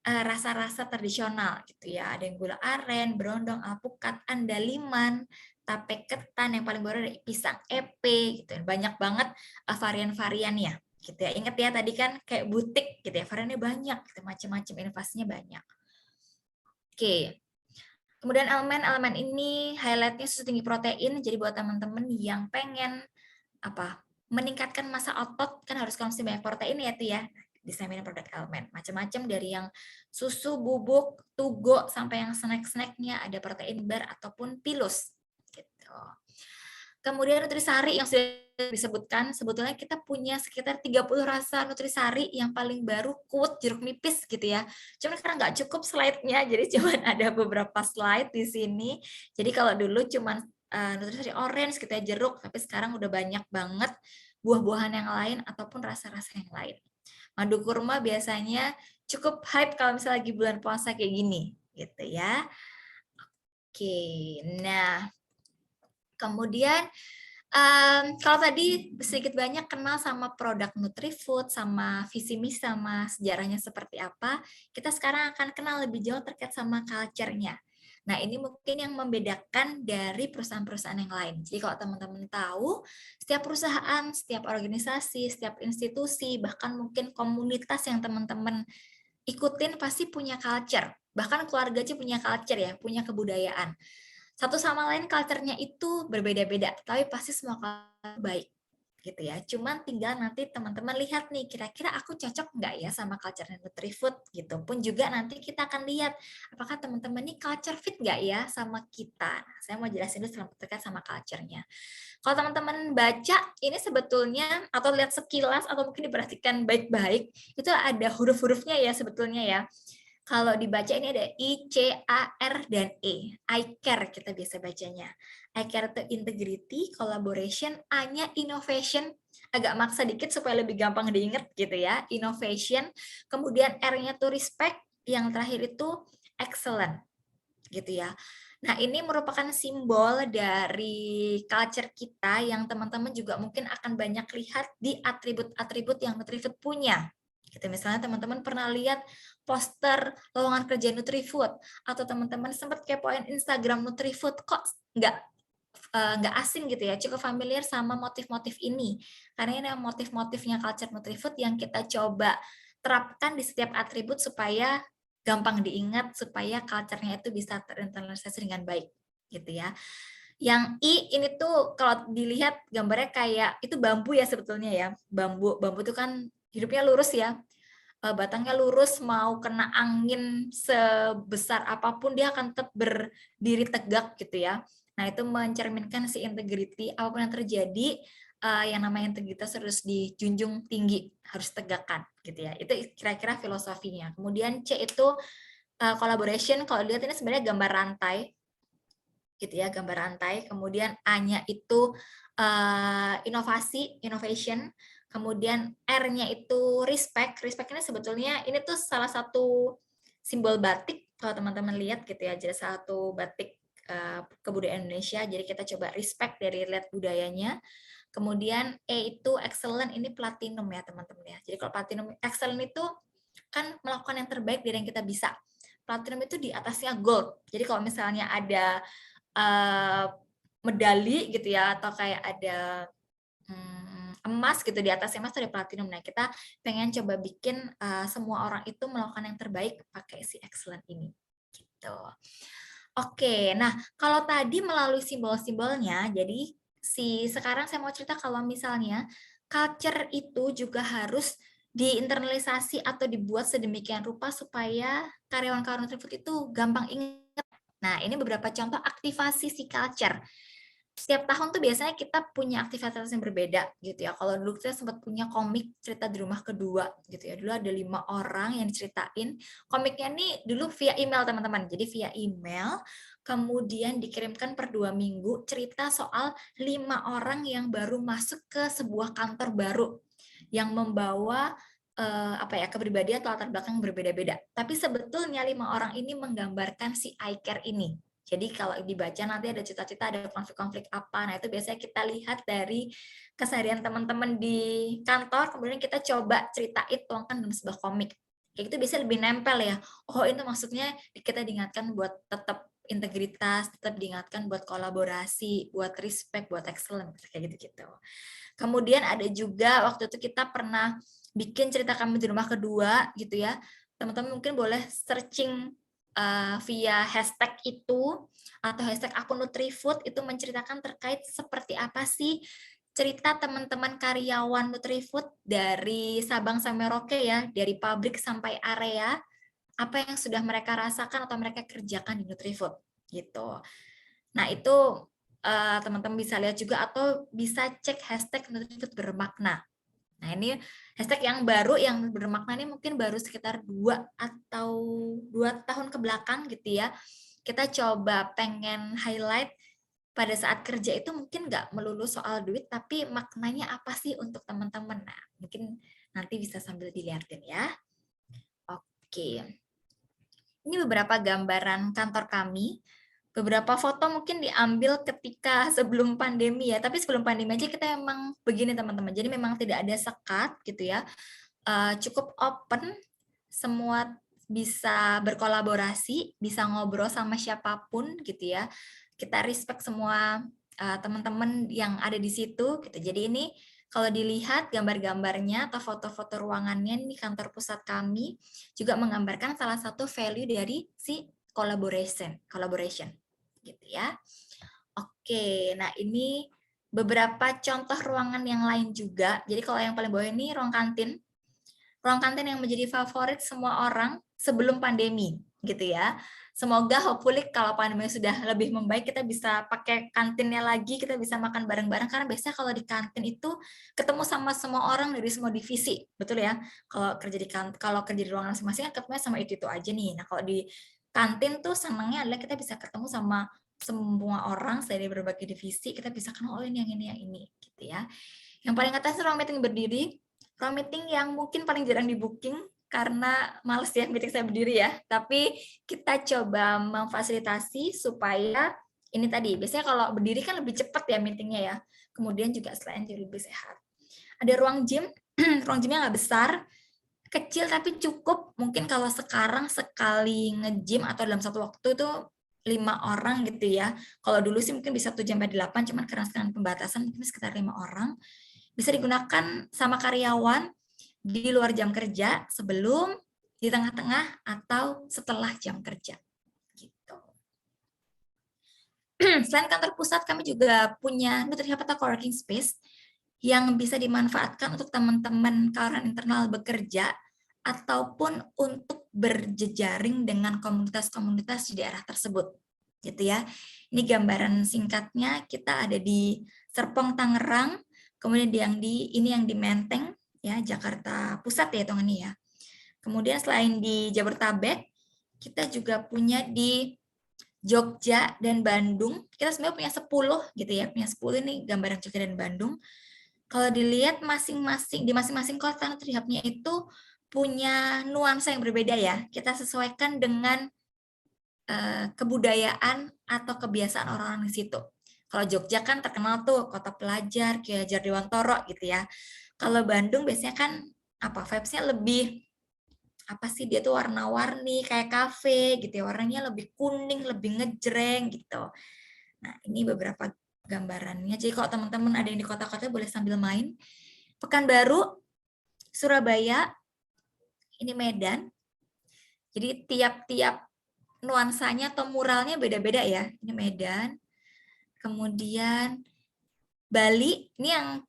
Speaker 5: rasa-rasa tradisional gitu ya. Ada yang gula aren, berondong, alpukat, andaliman, tape ketan, yang paling baru ada pisang epe gitu. Banyak banget varian-variannya gitu ya. Ingat ya tadi kan kayak butik gitu ya, variannya banyak gitu, macam-macam, inovasinya banyak. Oke. Kemudian elemen ini highlightnya susu tinggi protein. Jadi buat teman-teman yang pengen meningkatkan massa otot, kan harus konsumsi banyak protein ya tuh ya. Disamain produk elemen macam-macam, dari yang susu bubuk, tugo, sampai yang snack-snacknya ada protein bar ataupun pilus gitu. Kemudian Nutrisari yang sudah disebutkan, sebetulnya kita punya sekitar 30 rasa Nutrisari, yang paling baru kuut jeruk nipis gitu ya. Cuman karena nggak cukup slide-nya, jadi cuman ada beberapa slide di sini. Jadi kalau dulu cuman Nutrisari orange gitu ya, jeruk, tapi sekarang udah banyak banget buah-buahan yang lain ataupun rasa-rasa yang lain. Madu kurma biasanya cukup hype kalau misalnya lagi bulan puasa kayak gini gitu ya. Oke, nah kemudian kalau tadi sedikit banyak kenal sama produk Nutrifood, sama visi misi, sama sejarahnya seperti apa, kita sekarang akan kenal lebih jauh terkait sama culture-nya. Nah, ini mungkin yang membedakan dari perusahaan-perusahaan yang lain. Jadi kalau teman-teman tahu, setiap perusahaan, setiap organisasi, setiap institusi, bahkan mungkin komunitas yang teman-teman ikutin pasti punya culture. Bahkan keluarga aja punya culture ya, punya kebudayaan. Satu sama lain culture-nya itu berbeda-beda, tapi pasti semua culture baik gitu ya. Cuman tinggal nanti teman-teman lihat nih, kira-kira aku cocok nggak ya sama culture Nutrifood gitu. Pun juga nanti kita akan lihat apakah teman-teman ini culture fit nggak ya sama kita. Nah, saya mau jelasin dulu terkait sama culture-nya. Kalau teman-teman baca ini sebetulnya atau lihat sekilas atau mungkin diperhatikan baik-baik, itu ada huruf-hurufnya ya sebetulnya ya. Kalau dibaca ini ada I, C, A, R, dan E. I care kita biasa bacanya. I care itu integrity, collaboration, A-nya innovation, agak maksa dikit supaya lebih gampang diingat gitu ya. Innovation, kemudian R-nya tuh respect, yang terakhir itu excellent gitu ya. Nah, ini merupakan simbol dari culture kita yang teman-teman juga mungkin akan banyak lihat di atribut-atribut yang Nutrifoods punya. Gitu, misalnya teman-teman pernah lihat poster lowongan kerja Nutrifood, atau teman-teman sempat kepoin Instagram Nutrifood, kok nggak asing gitu ya, cukup familiar sama motif-motif ini. Karena ini motif-motifnya culture Nutrifood yang kita coba terapkan di setiap atribut supaya gampang diingat, supaya culture-nya itu bisa terinternalisasi dengan baik gitu ya. Yang I ini tuh kalau dilihat gambarnya kayak itu bambu ya sebetulnya ya. Bambu itu kan hidupnya lurus ya. Batangnya lurus, mau kena angin sebesar apapun dia akan tetap berdiri tegak gitu ya. Nah, itu mencerminkan si integrity, apapun yang terjadi, yang namanya integritas harus dijunjung tinggi, harus tegakkan gitu ya. Itu kira-kira filosofinya. Kemudian C itu collaboration, kalau dilihat ini sebenarnya gambar rantai gitu ya, gambar rantai. Kemudian A-nya itu inovasi, innovation. Kemudian R-nya itu respect. Respect ini sebetulnya ini tuh salah satu simbol batik kalau teman-teman lihat gitu ya. Jadi salah satu batik kebudayaan Indonesia. Jadi kita coba respect dari lihat budayanya. Kemudian E itu excellent, ini platinum ya teman-teman ya. Jadi kalau platinum excellent itu kan melakukan yang terbaik dari yang kita bisa. Platinum itu di atasnya gold. Jadi kalau misalnya ada medali gitu ya, atau kayak ada emas gitu, di atas emas ada platinum. Nah, kita pengen coba bikin semua orang itu melakukan yang terbaik pakai si excellent ini gitu. Oke, nah kalau tadi melalui simbol-simbolnya, jadi sekarang saya mau cerita kalau misalnya culture itu juga harus diinternalisasi atau dibuat sedemikian rupa supaya karyawan-karyawan Nutrifood itu gampang ingat. Nah, ini beberapa contoh aktivasi si culture. Setiap tahun tuh biasanya kita punya aktivitas yang berbeda gitu ya. Kalau dulu saya sempat punya komik cerita di rumah kedua gitu ya. Dulu ada 5 orang yang diceritain. Komiknya nih dulu via email teman-teman. Jadi via email, kemudian dikirimkan per 2 minggu cerita soal 5 orang yang baru masuk ke sebuah kantor baru yang membawa kepribadian atau latar belakang berbeda-beda. Tapi sebetulnya 5 orang ini menggambarkan si I care ini. Jadi kalau dibaca nanti ada cita-cita, ada konflik-konflik apa. Nah, itu biasanya kita lihat dari keseharian teman-teman di kantor, kemudian kita coba ceritain, tuangkan dalam sebuah komik. Kayak gitu biasanya lebih nempel ya. Oh, itu maksudnya kita diingatkan buat tetap integritas, tetap diingatkan buat kolaborasi, buat respect, buat excellent, kayak gitu-gitu. Kemudian ada juga waktu itu kita pernah bikin cerita kami di rumah kedua gitu ya. Teman-teman mungkin boleh searching via hashtag itu atau hashtag akun Nutrifood, itu menceritakan terkait seperti apa sih cerita teman-teman karyawan Nutrifood dari Sabang sampai Merauke ya, dari pabrik sampai area, apa yang sudah mereka rasakan atau mereka kerjakan di Nutrifood gitu. Nah, itu teman-teman bisa lihat juga atau bisa cek hashtag Nutrifood bermakna. Nah, ini hashtag yang baru yang bermakna ini mungkin baru sekitar 2 atau 2 tahun ke belakang gitu ya. Kita coba pengen highlight pada saat kerja itu mungkin nggak melulu soal duit, tapi maknanya apa sih untuk teman-teman. Nah, mungkin nanti bisa sambil dilihatin ya. Oke. Ini beberapa gambaran kantor kami. Beberapa foto mungkin diambil ketika sebelum pandemi ya, tapi sebelum pandemi aja kita emang begini teman-teman. Jadi memang tidak ada sekat gitu ya, cukup open, semua bisa berkolaborasi, bisa ngobrol sama siapapun gitu ya. Kita respect semua teman-teman yang ada di situ gitu. Jadi ini kalau dilihat gambar-gambarnya atau foto-foto ruangannya, ini kantor pusat kami juga menggambarkan salah satu value dari si collaboration gitu ya. Oke, nah ini beberapa contoh ruangan yang lain juga. Jadi kalau yang paling bawah ini ruang kantin. ruang kantin yang menjadi favorit semua orang sebelum pandemi gitu ya. Semoga hopefully kalau pandemi sudah lebih membaik, kita bisa pakai kantinnya lagi, kita bisa makan bareng-bareng, karena biasanya kalau di kantin itu ketemu sama semua orang dari semua divisi, betul ya? Kalau kerja di ruangan masing-masing kan ketemu sama itu aja nih. Nah, kalau di kantin tuh senangnya adalah kita bisa ketemu sama semua orang dari berbagai divisi, kita bisa kenal, oh ini yang ini gitu ya. Yang paling atas ruang meeting berdiri, ruang meeting yang mungkin paling jarang di booking karena males ya meeting saya berdiri ya, tapi kita coba memfasilitasi supaya ini tadi, biasanya kalau berdiri kan lebih cepat ya meetingnya ya, kemudian juga selain jadi lebih sehat. Ada ruang gym, ruang gymnya nggak besar, kecil tapi cukup, mungkin kalau sekarang sekali nge-gym atau dalam satu waktu tuh 5 orang gitu ya. Kalau dulu sih mungkin bisa 7-8, cuman karena sekarang pembatasan mungkin sekitar 5 orang. Bisa digunakan sama karyawan di luar jam kerja, sebelum, di tengah-tengah, atau setelah jam kerja. Gitu. Selain kantor pusat, kami juga punya NutriHub atau coworking space yang bisa dimanfaatkan untuk teman-teman karyawan internal bekerja ataupun untuk berjejaring dengan komunitas-komunitas di daerah tersebut. Gitu ya. Ini gambaran singkatnya, kita ada di Serpong, Tangerang, kemudian ini yang di Menteng, ya Jakarta Pusat ya hitungannya ya. Kemudian selain di Jabodetabek, kita juga punya di Jogja dan Bandung. Kita sebenarnya punya 10 gitu ya, punya 10 nih gambaran Jogja dan Bandung. Kalau dilihat di masing-masing kota NutriHub-nya itu punya nuansa yang berbeda ya. Kita sesuaikan dengan kebudayaan atau kebiasaan orang-orang di situ. Kalau Jogja kan terkenal tuh kota pelajar, Ki Hajar Dewantara gitu ya. Kalau Bandung biasanya kan vibes-nya lebih dia tuh warna-warni kayak kafe gitu ya, warnanya lebih kuning, lebih ngejreng gitu. Nah, ini beberapa gambarannya. Jadi kalau teman-teman ada yang di kota-kota boleh sambil main. Pekanbaru, Surabaya, ini Medan. Jadi tiap-tiap nuansanya atau muralnya beda-beda ya. Ini Medan. Kemudian Bali, ini yang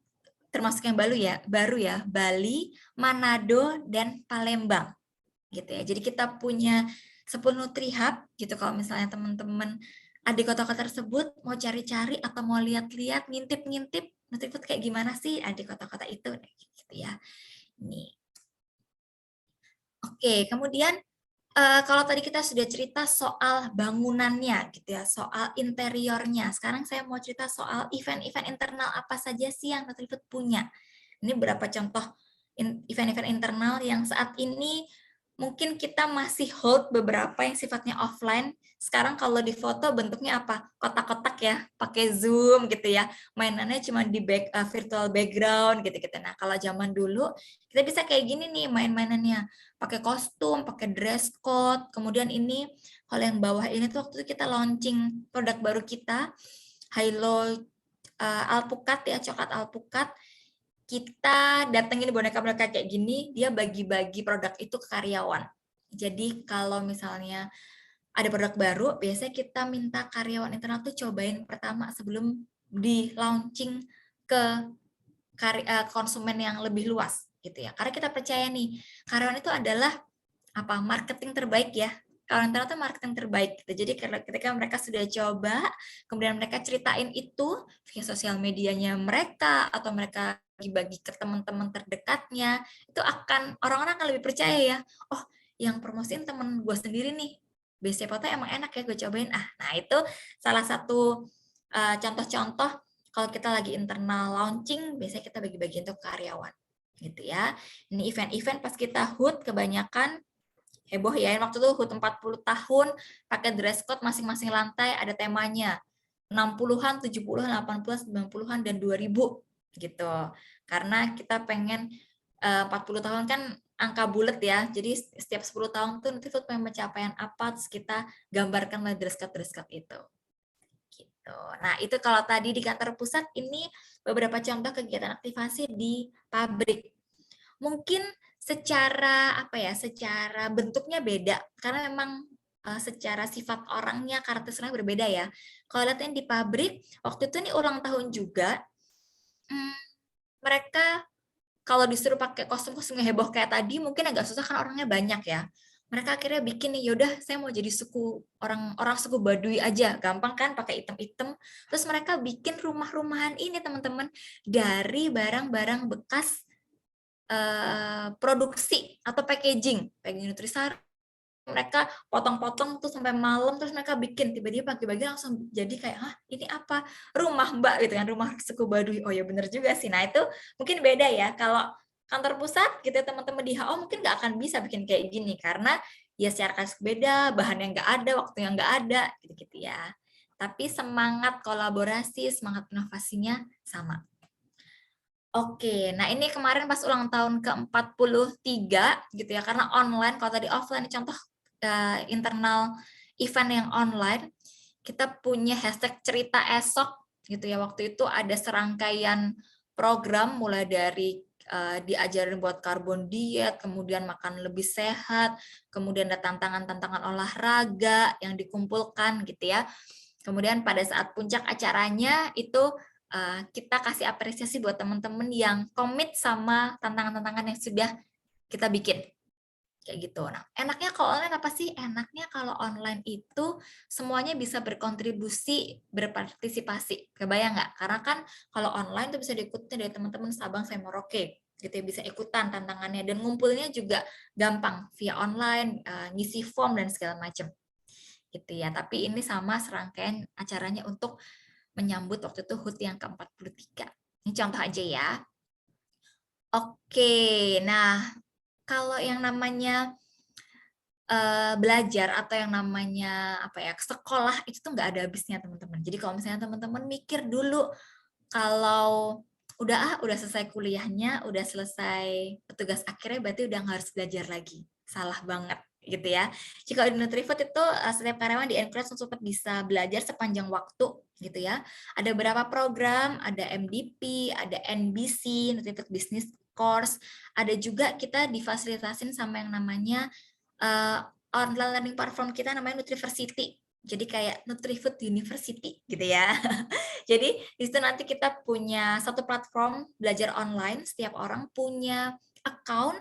Speaker 5: termasuk yang baru ya, Bali, Manado, dan Palembang. Gitu ya. Jadi kita punya 10 NutriHub gitu, kalau misalnya teman-teman ada di kota-kota tersebut, mau cari-cari atau mau lihat-lihat, ngintip-ngintip NutriFood kayak gimana sih ada di kota-kota itu gitu ya. Nih. Oke, kemudian kalau tadi kita sudah cerita soal bangunannya gitu ya, soal interiornya. Sekarang saya mau cerita soal event-event internal apa saja sih yang NutriFood punya. Ini beberapa contoh event-event internal yang saat ini mungkin kita masih hold beberapa yang sifatnya offline. Sekarang kalau di foto bentuknya apa? Kotak-kotak ya, pakai Zoom gitu ya. Mainannya cuma di virtual background gitu-gitu. Nah, kalau zaman dulu kita bisa kayak gini nih main-mainannya. Pakai kostum, pakai dress code. Kemudian ini, kalau yang bawah ini tuh waktu itu kita launching produk baru kita, Hilo Alpukat ya, coklat alpukat. Kita datengin boneka-boneka kayak gini, dia bagi-bagi produk itu ke karyawan. Jadi kalau misalnya ada produk baru, biasanya kita minta karyawan internal tuh cobain pertama sebelum di launching ke konsumen yang lebih luas gitu ya. Karena kita percaya nih, karyawan itu adalah marketing terbaik ya. Karyawan internal itu marketing terbaik gitu. Jadi ketika mereka sudah coba, kemudian mereka ceritain itu via sosial medianya mereka atau mereka bagi-bagi ke teman-teman terdekatnya, itu orang-orang akan lebih percaya ya. Oh, yang promosiin temen gue sendiri nih. BC Foto emang enak ya, gue cobain. Nah itu salah satu contoh-contoh kalau kita lagi internal launching, biasanya kita bagi-bagi untuk karyawan. Gitu ya. Ini event-event pas kita HUT kebanyakan heboh ya. Waktu itu HUT 40 tahun, pakai dress code masing-masing lantai ada temanya. 60-an, 70-an, 80-an, 90-an, dan 2000 gitu. Karena kita pengen 40 tahun kan angka bulat ya. Jadi setiap 10 tahun tuh NutriFood pengen pencapaian apa, terus kita gambarkan melalui dress code itu. Gitu. Nah, itu kalau tadi di kantor pusat, ini beberapa contoh kegiatan aktivasi di pabrik. Mungkin secara secara bentuknya beda karena memang secara sifat orangnya, karakteristiknya berbeda ya. Kalau lihatnya di pabrik, waktu itu nih ulang tahun juga, mereka kalau disuruh pakai kostum-kostum yang heboh kayak tadi mungkin agak susah karena orangnya banyak ya. Mereka akhirnya bikin nih, yaudah saya mau jadi suku orang suku Baduy aja, gampang kan pakai item-item. Terus mereka bikin rumah-rumahan ini teman-teman dari barang-barang bekas produksi atau packaging nutrisari. Mereka potong-potong tuh sampai malam, terus mereka bikin tiba-tiba pagi-pagi langsung jadi kayak, hah ini apa, rumah Mbak gitu kan, rumah suku Baduy. Oh ya bener juga sih. Nah itu mungkin beda ya, kalau kantor pusat gitu ya teman-teman di HO mungkin nggak akan bisa bikin kayak gini karena ya secara kasus beda, bahannya nggak ada, waktu yang nggak ada gitu-gitu ya. Tapi semangat kolaborasi, semangat inovasinya sama. Oke, nah ini kemarin pas ulang tahun ke-43 gitu ya, karena online, kalau tadi offline contoh internal event yang online, kita punya hashtag cerita esok gitu ya. Waktu itu ada serangkaian program mulai dari diajarin buat karbon diet, kemudian makan lebih sehat, kemudian ada tantangan-tantangan olahraga yang dikumpulkan gitu ya. Kemudian pada saat puncak acaranya itu kita kasih apresiasi buat teman-teman yang komit sama tantangan-tantangan yang sudah kita bikin. Kayak gitu. Nah, enaknya kalau online apa sih? Enaknya kalau online itu semuanya bisa berkontribusi, berpartisipasi. Kebayang nggak? Karena kan kalau online tuh bisa diikuti dari teman-teman Sabang sampai Merauke. Gitu ya, bisa ikutan tantangannya. Dan ngumpulnya juga gampang via online, ngisi form dan segala macam. Gitu ya. Tapi ini sama serangkaian acaranya untuk menyambut waktu itu HUT yang ke-43. Ini contoh aja ya. Oke, nah kalau yang namanya belajar atau yang namanya apa ya sekolah itu tuh nggak ada habisnya teman-teman. Jadi kalau misalnya teman-teman mikir dulu kalau udah selesai kuliahnya, udah selesai petugas akhirnya berarti udah nggak harus belajar lagi. Salah banget gitu ya. Jika di Nutrifood itu setiap karyawan di encourage untuk bisa belajar sepanjang waktu gitu ya. Ada beberapa program, ada MDP, ada NBC, Nutrifood Business Course, ada juga kita difasilitasin sama yang namanya online learning platform kita namanya Nutriversity. Jadi kayak Nutrifood University gitu ya. Jadi di situ nanti kita punya satu platform belajar online, setiap orang punya account,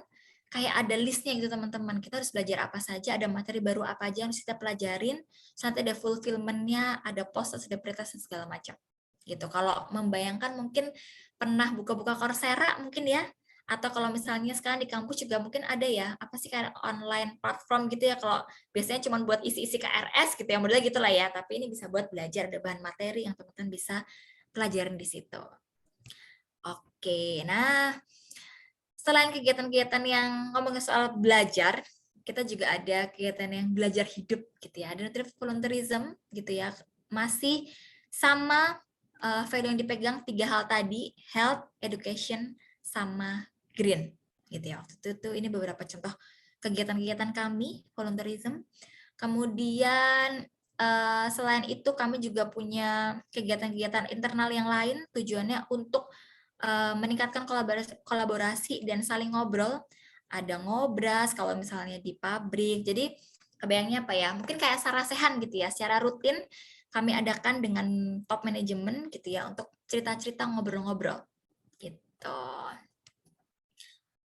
Speaker 5: kayak ada listnya gitu teman-teman. Kita harus belajar apa saja, ada materi baru apa aja yang harus kita pelajarin, nanti ada fulfillment-nya, ada post, ada prioritas dan segala macam. Gitu. Kalau membayangkan mungkin pernah buka-buka Coursera mungkin ya, atau kalau misalnya sekarang di kampus juga mungkin ada ya, apa sih kayak online platform gitu ya, kalau biasanya cuma buat isi-isi KRS gitu ya, modelnya gitu lah ya, tapi ini bisa buat belajar, ada bahan materi yang teman-teman bisa pelajarin di situ. Oke, nah selain kegiatan-kegiatan yang ngomongin soal belajar, kita juga ada kegiatan yang belajar hidup gitu ya, ada volunteerism gitu ya, masih sama value yang dipegang 3 hal tadi, health, education, sama green gitu ya. Waktu itu ini beberapa contoh kegiatan-kegiatan kami volunteerism. Kemudian selain itu kami juga punya kegiatan-kegiatan internal yang lain, tujuannya untuk meningkatkan kolaborasi dan saling ngobrol. Ada ngobras kalau misalnya di pabrik. Jadi kebayangnya apa ya? Mungkin kayak sarasehan gitu ya. Secara rutin kami adakan dengan top manajemen gitu ya untuk cerita-cerita ngobrol-ngobrol gitu.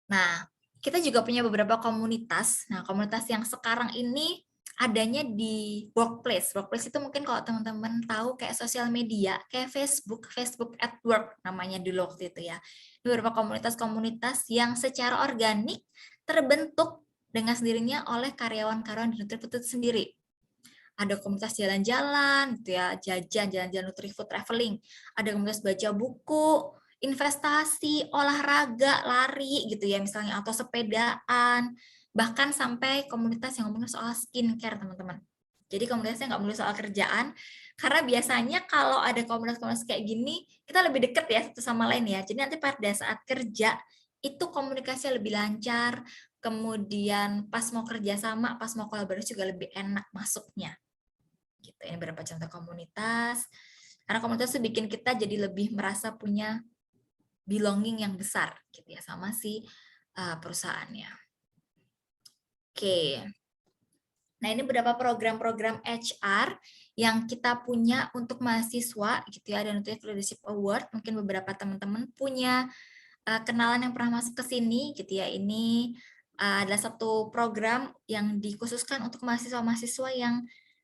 Speaker 5: Nah, kita juga punya beberapa komunitas. Nah, komunitas yang sekarang ini adanya di workplace. Workplace itu mungkin kalau teman-teman tahu kayak sosial media, kayak Facebook at Work namanya dulu waktu itu ya. Beberapa komunitas-komunitas yang secara organik terbentuk dengan sendirinya oleh karyawan-karyawan di Nutrifood itu sendiri. Ada komunitas jalan-jalan, gitu ya, jalan-jalan Nutrifood traveling. Ada komunitas baca buku, investasi, olahraga, lari gitu ya misalnya, atau sepedaan, bahkan sampai komunitas yang ngomongin soal skincare teman-teman. Jadi komunitasnya nggak melulu soal kerjaan, karena biasanya kalau ada komunitas-komunitas kayak gini, kita lebih deket ya satu sama lain ya. Jadi nanti pada saat kerja, itu komunikasinya lebih lancar, kemudian pas mau kerja sama, pas mau kolaborasi juga lebih enak masuknya. Gitu. Ini beberapa contoh komunitas. Karena komunitas itu bikin kita jadi lebih merasa punya belonging yang besar gitu ya sama si perusahaannya. Oke. Nah, ini beberapa program-program HR yang kita punya untuk mahasiswa gitu ya, dan untuk Leadership Award. Mungkin beberapa teman-teman punya kenalan yang pernah masuk ke sini gitu ya. Ini adalah satu program yang dikhususkan untuk mahasiswa-mahasiswa yang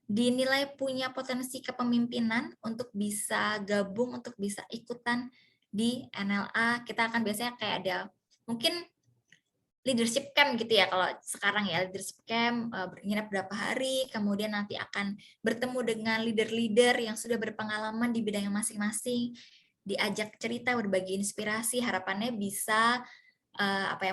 Speaker 5: dinilai punya potensi kepemimpinan untuk bisa gabung, untuk bisa ikutan di NLA. Kita akan biasanya kayak ada mungkin leadership camp gitu ya, kalau sekarang ya leadership camp, nginep berapa hari, kemudian nanti akan bertemu dengan leader-leader yang sudah berpengalaman di bidangnya masing-masing, diajak cerita, berbagi inspirasi, harapannya bisa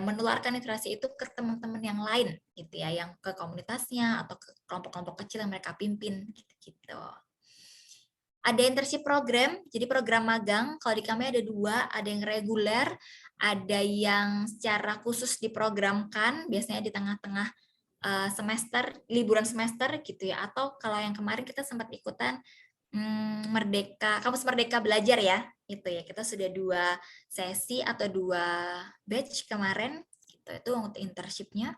Speaker 5: menularkan inspirasi itu ke teman-teman yang lain gitu ya, yang ke komunitasnya atau ke kelompok-kelompok kecil yang mereka pimpin gitu-gitu. Ada internship program, jadi program magang, kalau di kami ada 2, ada yang reguler, ada yang secara khusus diprogramkan, biasanya di tengah-tengah semester, liburan semester gitu ya, atau kalau yang kemarin kita sempat ikutan Kampus Merdeka Belajar ya, itu ya, kita sudah 2 sesi atau 2 batch kemarin, gitu, itu untuk internship-nya,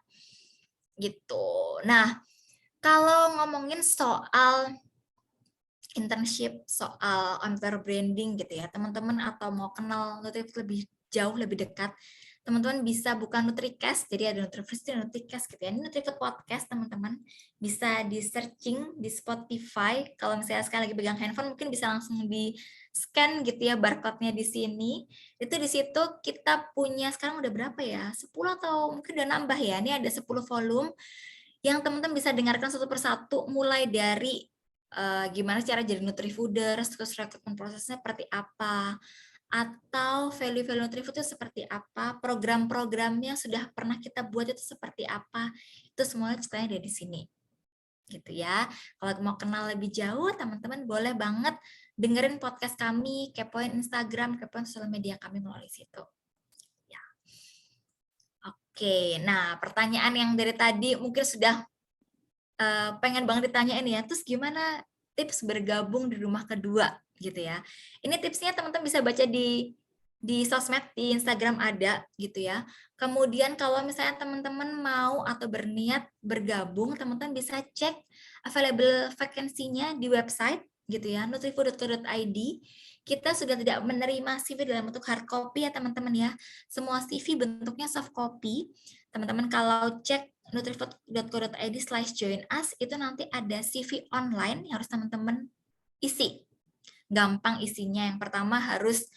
Speaker 5: gitu. Nah, kalau ngomongin soal internship, soal employer branding gitu ya, teman-teman atau mau kenal Nutrifit lebih jauh, lebih dekat, teman-teman bisa buka Nutricast, jadi ada Nutrifit dan Nutricast gitu ya. Ini Nutrifit Podcast, teman-teman. Bisa di searching di Spotify. Kalau misalnya sekarang lagi pegang handphone, mungkin bisa langsung di-scan gitu ya, barcode-nya di sini. Itu di situ kita punya, sekarang udah berapa ya? 10 atau mungkin udah nambah ya. Ini ada 10 volume yang teman-teman bisa dengarkan satu persatu, mulai dari gimana cara jadi Nutrifooders, terus rekrutmen prosesnya seperti apa, atau value-value Nutrifood itu seperti apa, program-programnya sudah pernah kita buat itu seperti apa, itu semuanya ceritanya ada di sini. Gitu ya. Kalau mau kenal lebih jauh, teman-teman boleh banget dengerin podcast kami, kepoin Instagram, kepoin sosial media kami melalui situ. Ya. Oke, nah pertanyaan yang dari tadi mungkin sudah pengen banget ditanyain ya, terus gimana tips bergabung di rumah kedua gitu ya. Ini tipsnya teman-teman bisa baca di sosmed, di Instagram ada gitu ya. Kemudian kalau misalnya teman-teman mau atau berniat bergabung, teman-teman bisa cek available vacancy-nya di website gitu ya, nutrifood.co.id. Kita sudah tidak menerima CV dalam bentuk hard copy ya teman-teman ya. Semua CV bentuknya soft copy. Teman-teman kalau cek nutrifood.co.id/join us, itu nanti ada CV online yang harus teman-teman isi. Gampang isinya. Yang pertama harus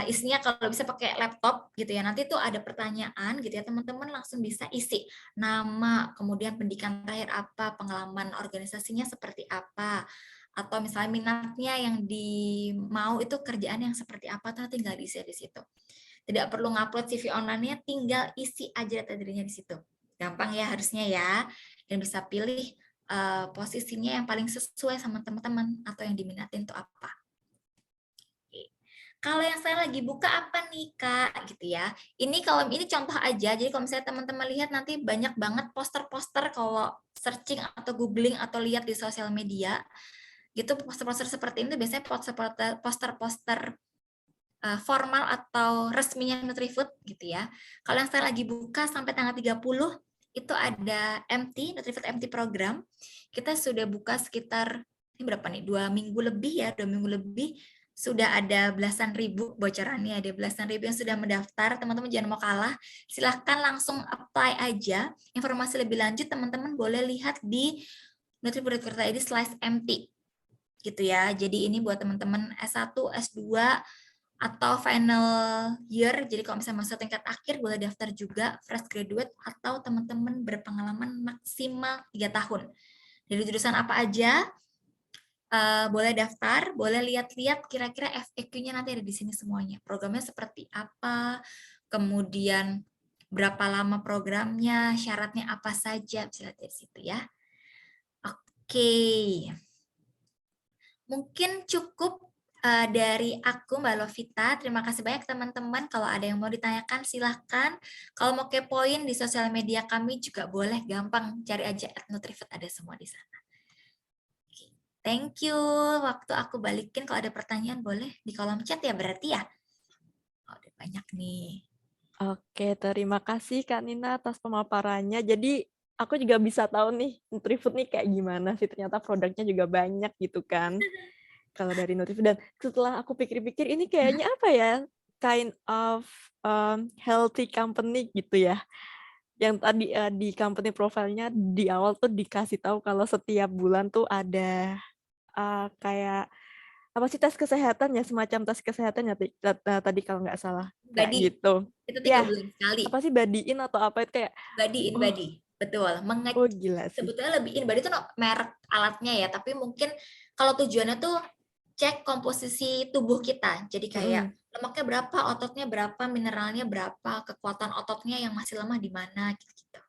Speaker 5: isinya kalau bisa pakai laptop gitu ya. Nanti tuh ada pertanyaan gitu ya, teman-teman langsung bisa isi nama, kemudian pendidikan terakhir apa, pengalaman organisasinya seperti apa, atau misalnya minatnya yang mau itu kerjaan yang seperti apa, tuh tinggal diisi di situ. Tidak perlu ngupload CV online-nya, tinggal isi aja data dirinya di situ. Gampang ya harusnya ya, dan bisa pilih posisinya yang paling sesuai sama teman-teman atau yang diminatin itu apa. Oke. Kalau yang saya lagi buka apa nih Kak gitu ya. Ini contoh aja, jadi kalau misalnya teman-teman lihat nanti banyak banget poster-poster kalau searching atau googling atau lihat di sosial media, gitu poster-poster seperti ini biasanya poster-poster formal atau resminya Nutrifood gitu ya. Kalau yang saya lagi buka sampai tanggal 30 itu ada Nutrifood MT program. Kita sudah buka sekitar ini berapa nih? 2 minggu lebih ya, 2 minggu lebih sudah ada belasan ribu bocorannya, ada belasan ribu yang sudah mendaftar. Teman-teman jangan mau kalah, silahkan langsung apply aja. Informasi lebih lanjut teman-teman boleh lihat di nutrifood.co.id/MT gitu ya. Jadi ini buat teman-teman S1, S2 atau final year, jadi kalau misalnya masuk tingkat akhir boleh daftar juga, fresh graduate atau teman-teman berpengalaman maksimal 3 tahun. Dari jurusan apa aja, boleh daftar, boleh lihat-lihat kira-kira FAQ-nya nanti ada di sini semuanya. Programnya seperti apa, kemudian berapa lama programnya, syaratnya apa saja, bisa lihat dari situ ya. Oke. Mungkin cukup dari aku Mbak Lovita. Terima kasih banyak teman-teman. Kalau ada yang mau ditanyakan silahkan. Kalau mau kepoin di sosial media kami juga boleh, gampang cari aja @nutrifood, ada semua di sana. Oke, thank you. Waktu aku balikin kalau ada pertanyaan boleh di kolom chat ya berarti ya. Oh, udah banyak nih.
Speaker 4: Oke, terima kasih Kak Nina atas pemaparannya. Jadi aku juga bisa tahu nih Nutrifood nih kayak gimana sih, ternyata produknya juga banyak gitu kan. Kalau dari Nutrifood, dan setelah aku pikir-pikir ini kayaknya apa ya, kind of healthy company gitu ya. Yang tadi di company profile-nya di awal tuh dikasih tahu kalau setiap bulan tuh ada kayak apa sih tes kesehatan ya, semacam tes kesehatan ya tadi kalau nggak salah kayak
Speaker 5: Body
Speaker 4: gitu.
Speaker 5: itu 3
Speaker 4: Ya,
Speaker 5: bulan sekali.
Speaker 4: apa sih body-in atau apa itu kayak
Speaker 5: Body in
Speaker 4: oh,
Speaker 5: body, betul.
Speaker 4: oh gila sih.
Speaker 5: Sebetulnya lebih in body itu merek alatnya ya, tapi mungkin kalau tujuannya tuh cek komposisi tubuh kita. Jadi kayak
Speaker 4: Mm-mm.
Speaker 5: lemaknya berapa, ototnya berapa, mineralnya berapa, kekuatan ototnya yang masih lemah di mana gitu.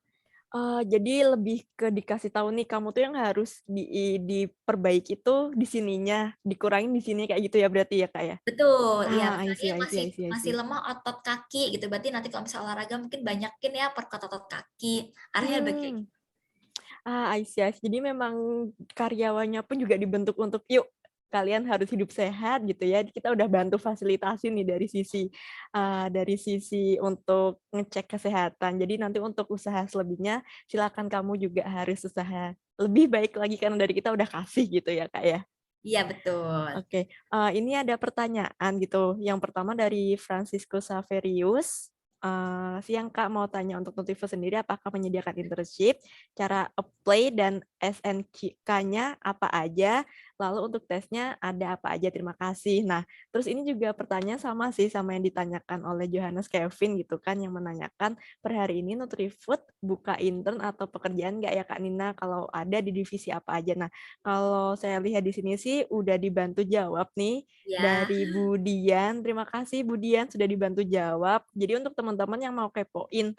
Speaker 4: Jadi lebih ke dikasih tahu nih kamu tuh yang harus diperbaiki tuh di sininya, dikurangin di sini kayak gitu ya berarti ya Kak ya?
Speaker 5: Betul, ya
Speaker 4: I
Speaker 5: misalnya
Speaker 4: see, I see,
Speaker 5: masih
Speaker 4: I see, I
Speaker 5: masih
Speaker 4: see.
Speaker 5: lemah otot kaki gitu, berarti nanti kalau misalnya olahraga mungkin banyakin ya perkuat otot kaki. Arahnya lebih kayak
Speaker 4: Hmm.
Speaker 5: gitu.
Speaker 4: I see, I see. Jadi memang karyawannya pun juga dibentuk untuk yuk kalian harus hidup sehat gitu ya. Kita udah bantu fasilitasi nih dari sisi untuk ngecek kesehatan. Jadi nanti untuk usaha selebihnya silakan kamu juga harus usaha lebih baik lagi karena dari kita udah kasih gitu ya Kak ya.
Speaker 5: Iya betul.
Speaker 4: Oke, ini ada pertanyaan gitu. Yang pertama dari Francisco Saverius. Siang Kak, mau tanya untuk Nutrify sendiri apakah menyediakan internship, cara apply dan SNK-nya apa aja, lalu untuk tesnya ada apa aja, terima kasih. Nah, terus ini juga pertanyaan sama sih sama yang ditanyakan oleh Johannes Kevin gitu kan, yang menanyakan per hari ini Nutrifood buka intern atau pekerjaan nggak ya Kak Nina, kalau ada di divisi apa aja. Nah, kalau saya lihat di sini sih udah dibantu jawab nih
Speaker 5: Ya.
Speaker 4: dari Bu Dian. Terima kasih Bu Dian sudah dibantu jawab. Jadi untuk teman-teman yang mau kepoin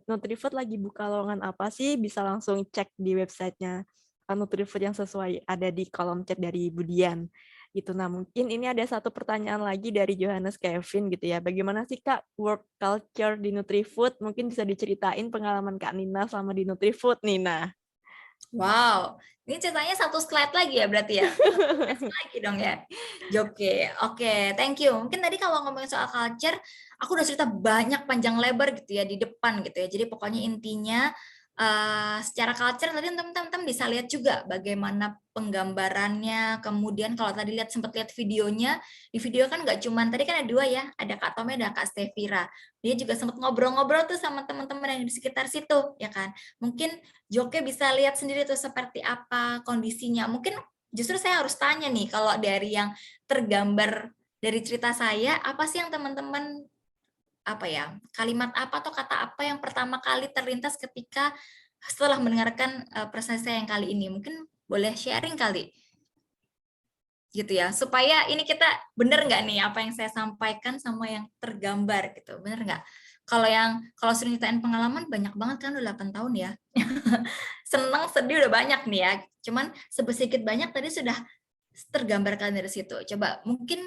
Speaker 4: Nutrifood lagi buka lowongan apa sih, bisa langsung cek di websitenya Nutrifood yang sesuai ada di kolom chat dari Bu Dian. Gitu. Nah, mungkin ini ada satu pertanyaan lagi dari Johannes Kevin gitu ya. Bagaimana sih Kak work culture di Nutrifood? Mungkin bisa diceritain pengalaman Kak Nina selama di Nutrifood, Nina.
Speaker 5: Wow, ini ceritanya satu slide lagi ya berarti ya? Satu slide lagi dong ya? Oke, oke, thank you. Mungkin tadi kalau ngomongin soal culture, aku udah cerita banyak panjang lebar gitu ya di depan gitu ya. Jadi pokoknya intinya secara culture tadi teman-teman bisa lihat juga bagaimana penggambarannya. Kemudian kalau tadi sempat lihat videonya, di video kan nggak cuman tadi kan ada 2 ya, ada Kak Tommy ada Kak Stevira. Dia juga sempat ngobrol-ngobrol tuh sama teman-teman yang di sekitar situ, ya kan? Mungkin Joke bisa lihat sendiri tuh seperti apa kondisinya. Mungkin justru saya harus tanya nih, kalau dari yang tergambar dari cerita saya, apa sih yang teman-teman apa ya, kalimat apa atau kata apa yang pertama kali terlintas ketika setelah mendengarkan presentasi saya yang kali ini? Mungkin boleh sharing kali gitu ya, supaya ini kita bener nggak nih apa yang saya sampaikan sama yang tergambar gitu, bener nggak? Kalau suruh nyeritain pengalaman banyak banget kan, udah 8 tahun ya. Senang, sedih udah banyak nih ya. Cuman sedikit banyak tadi sudah tergambarkan dari situ. Coba mungkin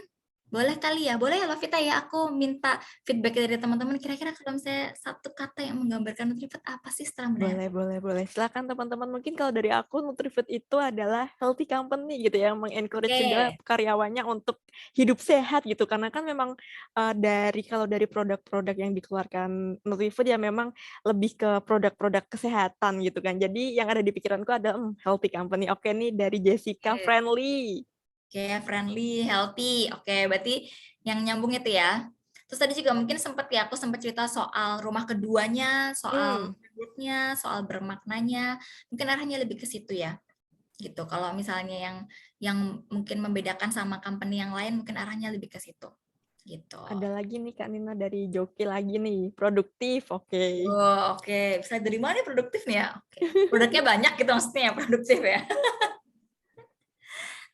Speaker 5: boleh kali ya, boleh ya Lovita ya, aku minta feedback dari teman-teman, kira-kira kalau misalnya satu kata yang menggambarkan Nutrifit apa sih setelah mendengar?
Speaker 4: Boleh. Silakan teman-teman. Mungkin kalau dari aku, Nutrifood itu adalah healthy company gitu ya, mengencourage juga
Speaker 5: Oke,
Speaker 4: karyawannya untuk hidup sehat gitu. Karena kan memang kalau dari produk-produk yang dikeluarkan Nutrifood ya memang lebih ke produk-produk kesehatan gitu kan. Jadi yang ada di pikiranku ada healthy company. Oke nih dari Jessica
Speaker 5: oke,
Speaker 4: Friendly.
Speaker 5: oke, friendly, healthy. Oke, berarti yang nyambung itu ya. Terus tadi juga mungkin aku sempat cerita soal rumah keduanya, soal
Speaker 4: Hmm,
Speaker 5: moodnya, soal bermaknanya. Mungkin arahnya lebih ke situ ya. Gitu. Kalau misalnya yang mungkin membedakan sama company yang lain, mungkin arahnya lebih ke situ. Gitu.
Speaker 4: ada lagi nih Kak Nina dari Joki lagi nih. Produktif, oke.
Speaker 5: Oh, oke. Bisa dari mana nih produktif nih ya? Oke. Produknya banyak gitu maksudnya ya, produktif ya.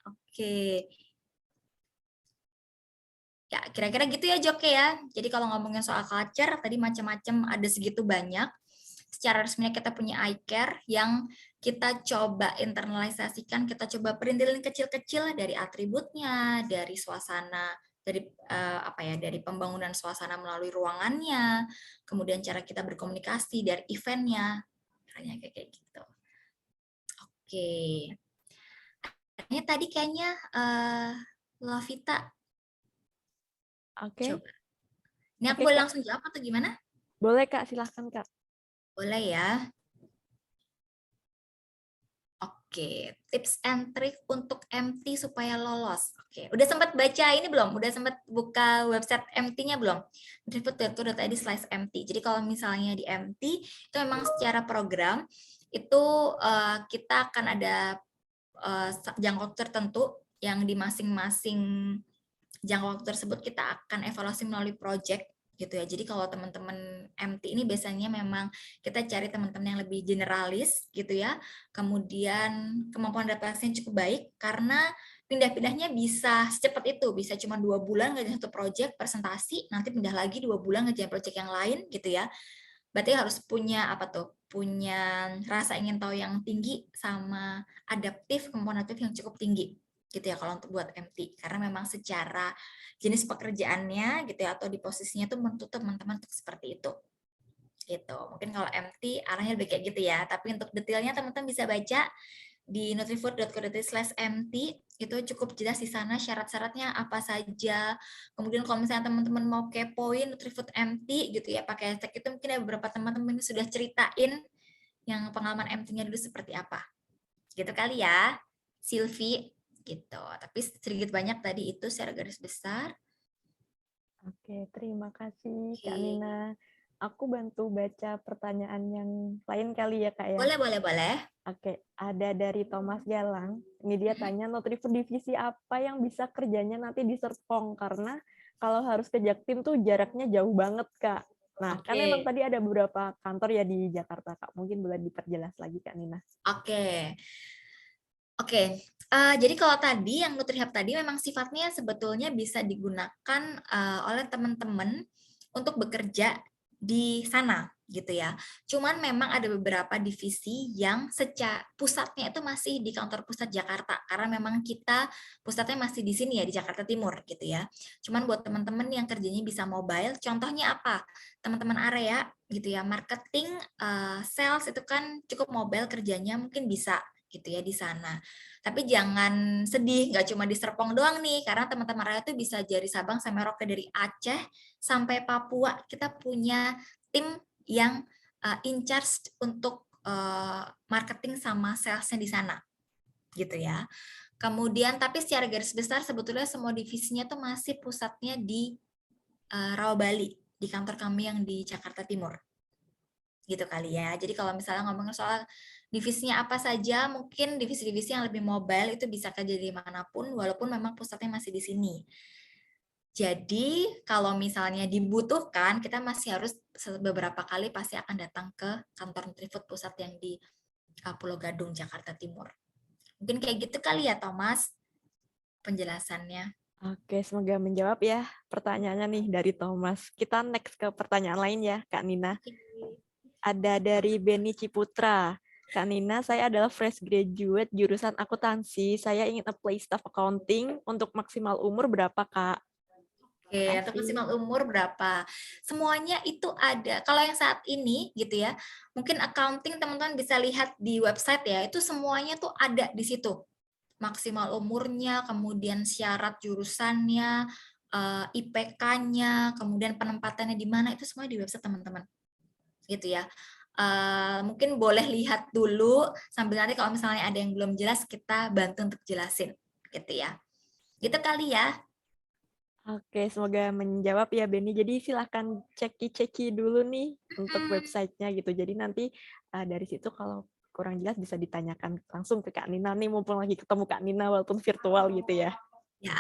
Speaker 5: Oke. Ya, kira-kira gitu ya Joke ya. Jadi kalau ngomongin soal culture, tadi macam-macam ada segitu banyak. Secara resminya kita punya iCare yang kita coba internalisasikan, kita coba perintilin kecil-kecil dari atributnya, dari suasana, dari pembangunan suasana melalui ruangannya, kemudian cara kita berkomunikasi dari eventnya, kayak gitu. Oke, tadi kayaknya Lavita
Speaker 4: Oke.
Speaker 5: coba. Ini aku
Speaker 4: Oke
Speaker 5: boleh
Speaker 4: Kak.
Speaker 5: langsung jawab atau gimana?
Speaker 4: Boleh Kak, silahkan Kak.
Speaker 5: Boleh ya. Oke, tips and trick untuk MT supaya lolos. Oke, udah sempat baca ini belum? Udah sempat buka website MT-nya belum? Nutrifood.co.id/MT. Jadi kalau misalnya di MT itu memang secara program itu kita akan ada jangka waktu tertentu yang di masing-masing jangka waktu tersebut kita akan evaluasi melalui project gitu ya. Jadi kalau teman-teman MT ini biasanya memang kita cari teman-teman yang lebih generalis gitu ya. Kemudian kemampuan adaptasinya cukup baik karena pindah-pindahnya bisa secepat itu, bisa cuma 2 bulan ngerjain satu project presentasi, nanti pindah lagi 2 bulan ngerjain project yang lain gitu ya. Berarti harus punya apa tuh? Punya rasa ingin tahu yang tinggi sama kemampuan adaptif yang cukup tinggi gitu ya kalau untuk buat MT, karena memang secara jenis pekerjaannya gitu ya atau di posisinya tuh menuntut teman-teman untuk seperti itu gitu. Mungkin kalau MT arahnya lebih kayak gitu ya, tapi untuk detailnya teman-teman bisa baca di nutrifood.co.id/MT, itu cukup jelas di sana syarat-syaratnya apa saja. Kemudian kalau misalnya teman-teman mau kepoin Nutrifood MT gitu ya pakai hashtag itu, mungkin ada beberapa teman-teman yang sudah ceritain yang pengalaman MT-nya dulu seperti apa gitu kali ya Silvi gitu. Tapi sedikit banyak tadi itu secara garis besar.
Speaker 4: Oke, terima kasih Kak
Speaker 5: Oke.
Speaker 4: Nina. Aku bantu baca pertanyaan yang lain kali ya Kak ya.
Speaker 5: Boleh.
Speaker 4: Oke, ada dari Thomas Galang. Ini dia tanya, Nutrifood divisi apa yang bisa kerjanya nanti di Serpong? Karena kalau harus ke Jaktim tuh jaraknya jauh banget, Kak. Nah, kan
Speaker 5: Oke.
Speaker 4: emang tadi ada beberapa kantor ya di Jakarta, Kak. Mungkin boleh diperjelas lagi, Kak Nina.
Speaker 5: Oke. Jadi kalau tadi yang NutriHub tadi memang sifatnya sebetulnya bisa digunakan oleh teman-teman untuk bekerja di sana gitu ya. Cuman memang ada beberapa divisi yang secara pusatnya itu masih di kantor pusat Jakarta karena memang kita pusatnya masih di sini ya di Jakarta Timur gitu ya. Cuman buat teman-teman yang kerjanya bisa mobile, contohnya apa? Teman-teman area gitu ya, marketing, sales itu kan cukup mobile kerjanya mungkin bisa gitu ya di sana. Tapi jangan sedih, nggak cuma di Serpong doang nih, karena teman-teman Raya tuh bisa dari Sabang sampai Merauke, dari Aceh sampai Papua. Kita punya tim yang in charge untuk marketing sama salesnya di sana, gitu ya. Kemudian, tapi secara garis besar sebetulnya semua divisinya tuh masih pusatnya di Rawa Bali, di kantor kami yang di Jakarta Timur. Gitu kali ya. Jadi kalau misalnya ngomongin soal divisinya apa saja, mungkin divisi-divisi yang lebih mobile itu bisa kerja di manapun, walaupun memang pusatnya masih di sini. Jadi kalau misalnya dibutuhkan, kita masih harus beberapa kali pasti akan datang ke kantor Nutrifood pusat yang di Pulau Gadung, Jakarta Timur. Mungkin kayak gitu kali ya, Thomas, penjelasannya.
Speaker 4: Oke, semoga menjawab ya pertanyaannya nih dari Thomas. Kita next ke pertanyaan lain ya, Kak Nina. Ada dari Beni Ciputra. Kak Nina, saya adalah fresh graduate jurusan akuntansi. Saya ingin apply staff accounting. Untuk maksimal umur berapa, Kak?
Speaker 5: Oke, untuk maksimal umur berapa? Semuanya itu ada. Kalau yang saat ini gitu ya, mungkin accounting teman-teman bisa lihat di website ya, itu semuanya tuh ada di situ. Maksimal umurnya, kemudian syarat jurusannya, IPK-nya, kemudian penempatannya di mana, itu semua di website teman-teman. Gitu ya. Mungkin boleh lihat dulu sambil nanti kalau misalnya ada yang belum jelas kita bantu untuk jelasin gitu ya. Gitu kali ya.
Speaker 4: Oke, semoga menjawab ya Beni. Jadi silahkan ceki-ceki dulu nih untuk websitenya gitu. Jadi nanti dari situ kalau kurang jelas bisa ditanyakan langsung ke Kak Nina nih, mumpung lagi ketemu Kak Nina walaupun virtual gitu ya.
Speaker 5: Ya.